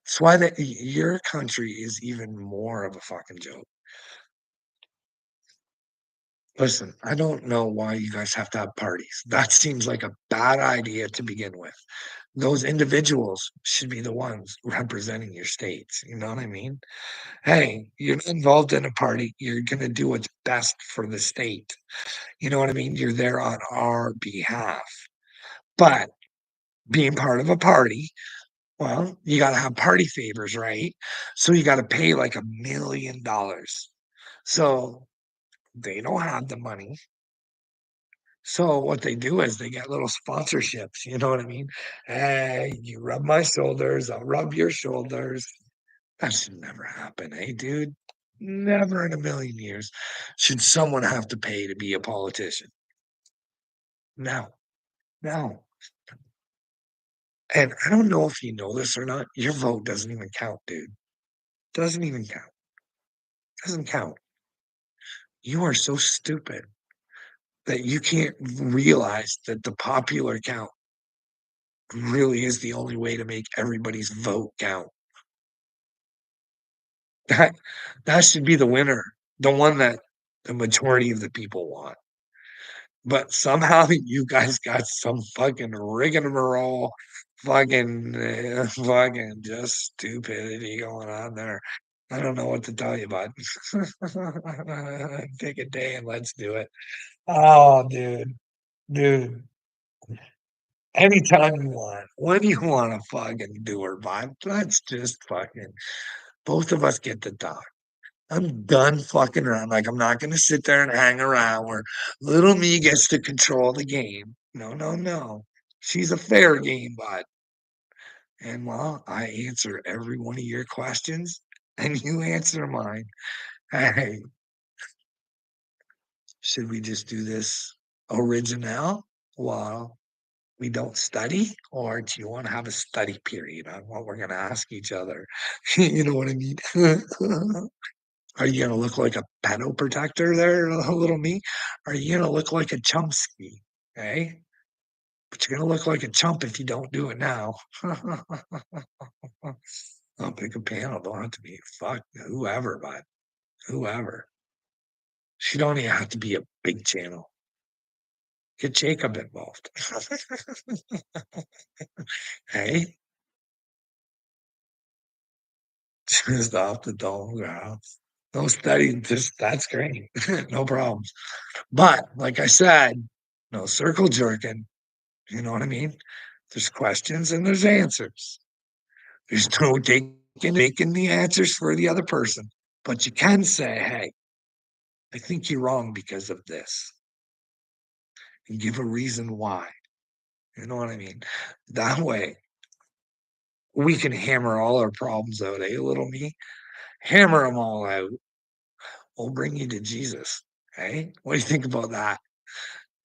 That's why your country is even more of a fucking joke. Listen, I don't know why you guys have to have parties. That seems like a bad idea to begin with. Those individuals should be the ones representing your states. You know what I mean? Hey, you're involved in a party. You're going to do what's best for the state. You know what I mean? You're there on our behalf. But being part of a party, well, you got to have party favors, right? So you got to pay like $1 million. So they don't have the money. So what they do is they get little sponsorships, you know what I mean? "Hey, you rub my shoulders, I'll rub your shoulders." That should never happen, eh, dude? Never in a million years should someone have to pay to be a politician. No, no. And I don't know if you know this or not, your vote doesn't even count, dude. Doesn't even count. Doesn't count. You are so stupid that you can't realize that the popular count really is the only way to make everybody's vote count. That that should be the winner, the one that the majority of the people want. But somehow you guys got some fucking rigmarole, fucking just stupidity going on there. I don't know what to tell you, bud. Pick a day and let's do it. Oh, dude, anytime you want. When you wanna fucking do her, bud, let's just fucking both of us get to talk. I'm done fucking around, like, I'm not gonna sit there and hang around where little me gets to control the game. No, no, no. She's a fair game, bud, and, well, I answer every one of your questions, and you answer mine. Hey, should we just do this original while we don't study, or do you wanna have a study period on what we're gonna ask each other? You know what I mean? Are you gonna look like a pedo protector there, little me? Are you gonna look like a Chomsky, eh? But you're gonna look like a chump if you don't do it now. I'll pick a panel, don't have to be fuck whoever, but whoever. She don't even have to be a big channel. Get Jacob involved. Hey, just off the dome ground. No study, just that's great. No problems. But like I said, no circle jerking. You know what I mean? There's questions and there's answers. There's no taking the answers for the other person, but you can say, "Hey, I think you're wrong because of this," and give a reason why. You know what I mean? That way, we can hammer all our problems out, eh, little me? Hammer them all out. We'll bring you to Jesus, eh? What do you think about that?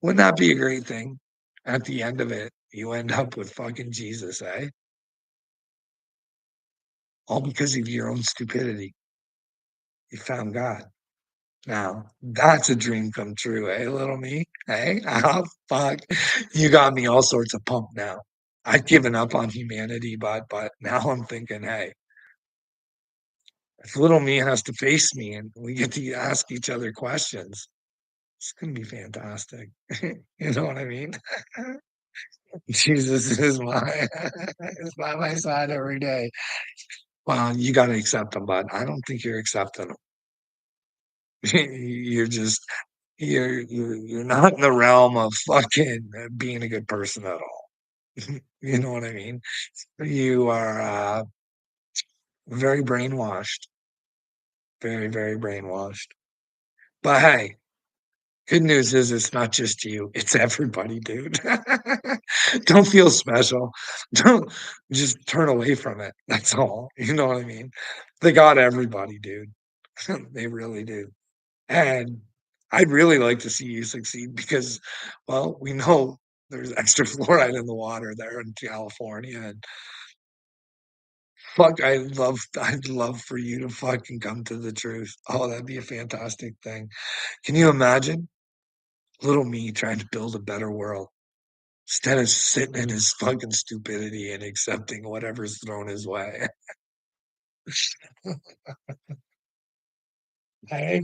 Wouldn't that be a great thing? At the end of it, you end up with fucking Jesus, eh? All because of your own stupidity. You found God. Now, that's a dream come true, eh, little me? Hey, oh, fuck. You got me all sorts of pumped now. I've given up on humanity, but now I'm thinking, hey, if little me has to face me and we get to ask each other questions, it's gonna be fantastic. You know what I mean? Jesus is my is by my side every day. Well, you gotta accept him, bud. I don't think you're accepting him. You're just you're not in the realm of fucking being a good person at all. You know what I mean? You are, very brainwashed, very, very brainwashed. But hey, good news is it's not just you, it's everybody, dude. Don't feel special. Don't just turn away from it. That's all. You know what I mean? They got everybody, dude. They really do. And I'd really like to see you succeed because, well, we know there's extra fluoride in the water there in California, and fuck, I'd love for you to fucking come to the truth. Oh, that'd be a fantastic thing. Can you imagine little me trying to build a better world instead of sitting in his fucking stupidity and accepting whatever's thrown his way? Hey,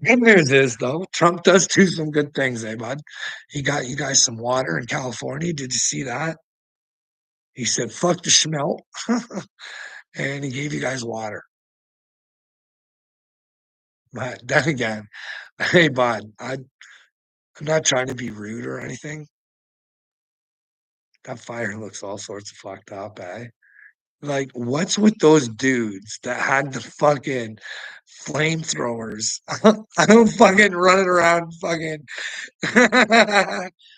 good news is though, Trump does do some good things, eh, bud? He got you guys some water in California. Did you see that? He said, "Fuck the smell," and he gave you guys water. But then again, hey, bud, I'm not trying to be rude or anything. That fire looks all sorts of fucked up, eh? Like, what's with those dudes that had the fucking flamethrowers? I don't fucking running around fucking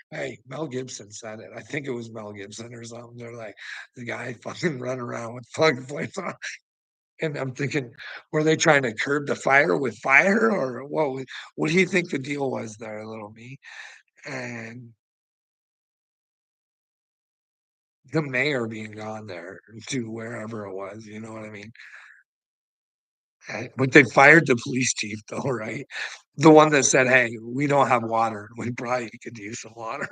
Hey, Mel Gibson said it. I think it was Mel Gibson or something. They're like, the guy fucking running around with fucking flamethrowers. And I'm thinking, were they trying to curb the fire with fire or what do you think the deal was there, little me? And the mayor being gone there to wherever it was, you know what I mean? But they fired the police chief though, right? The one that said, "Hey, we don't have water. We probably could use some water."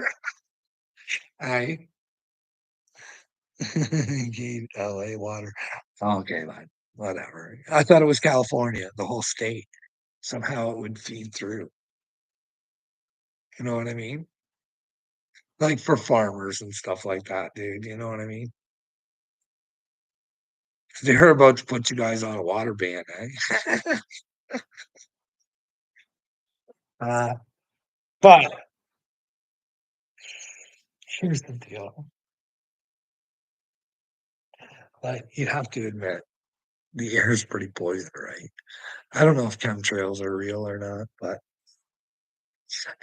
I gave LA water. Okay, fine. Whatever. I thought it was California, the whole state. Somehow it would feed through. You know what I mean? Like for farmers and stuff like that, dude. You know what I mean? They're about to put you guys on a water ban, eh? Uh, but here's the deal. Like you have to admit, the air is pretty poisoned, right? I don't know if chemtrails are real or not, but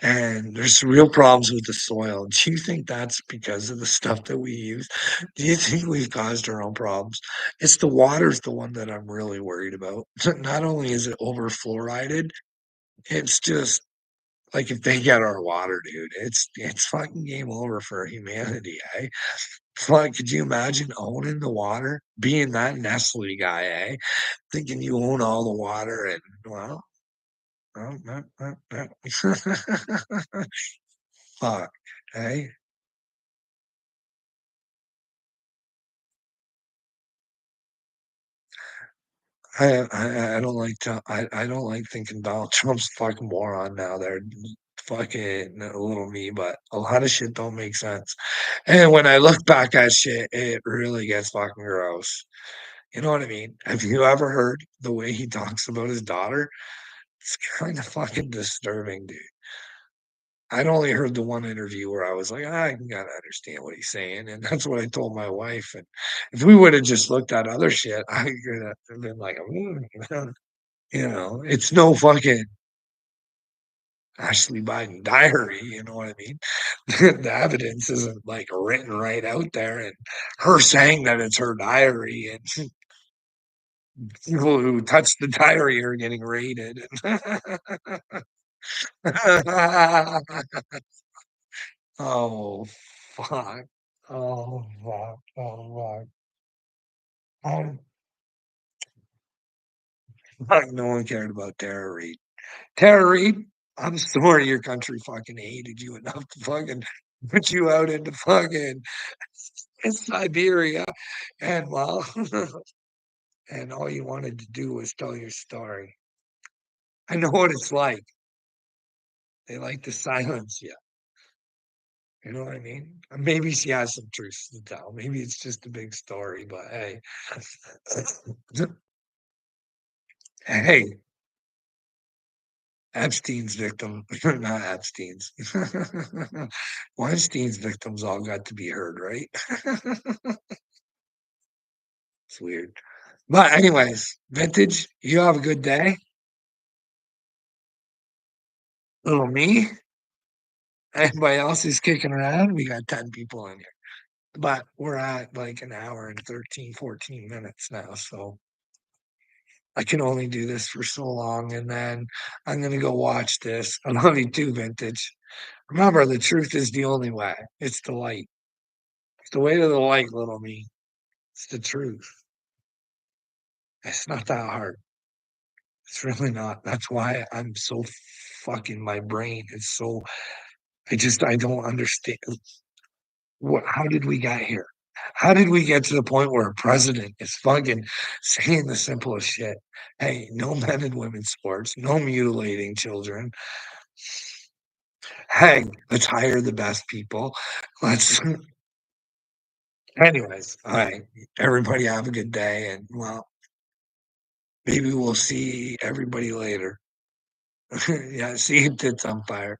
and there's real problems with the soil. Do you think that's because of the stuff that we use? Do you think we've caused our own problems? It's the water's the one that I'm really worried about. Not only is it over fluorided, it's just like if they get our water, dude, it's fucking game over for humanity, eh? Fuck, could you imagine owning the water? Being that Nestle guy, eh? Thinking you own all the water and well, fuck, eh? I don't like I don't like thinking Donald Trump's a fucking moron now. They're fucking a little me, but a lot of shit don't make sense. And when I look back at shit, it really gets fucking gross. You know what I mean? Have you ever heard the way he talks about his daughter? It's kind of fucking disturbing, dude. I'd only heard the one interview where I was like, I gotta understand what he's saying, and that's what I told my wife. And if we would have just looked at other shit, I could have been like, you know, it's no fucking Ashley Biden diary. You know what I mean? The evidence isn't like written right out there, and her saying that it's her diary, and people who touch the diary are getting raided. Oh, fuck. Oh, fuck. Oh, fuck. Um, fuck, no one cared about Tara Reid. Tara Reid, I'm sorry your country fucking hated you enough to fucking put you out into fucking in Siberia. And well, and all you wanted to do was tell your story. I know what it's like. They like to silence you. You know what I mean? Maybe she has some truths to tell. Maybe it's just a big story, but hey, hey, Epstein's victim, not Epstein's. Weinstein's victims all got to be heard, right? It's weird. But anyways, vintage, you have a good day. Little me. Everybody else is kicking around. We got 10 people in here. But we're at like an hour and 13, 14 minutes now. So I can only do this for so long. And then I'm going to go watch this. I love you too, vintage. Remember, the truth is the only way. It's the light. It's the way to the light, little me. It's the truth. It's not that hard. It's really not. That's why I'm so fucking my brain is so I don't understand how did we get here? How did we get to the point where a president is fucking saying the simplest shit? Hey, no men and women's sports, no mutilating children. Hey, let's hire the best people. Let's anyways, all right. Everybody have a good day and well, maybe we'll see everybody later. Yeah, see you tits on fire.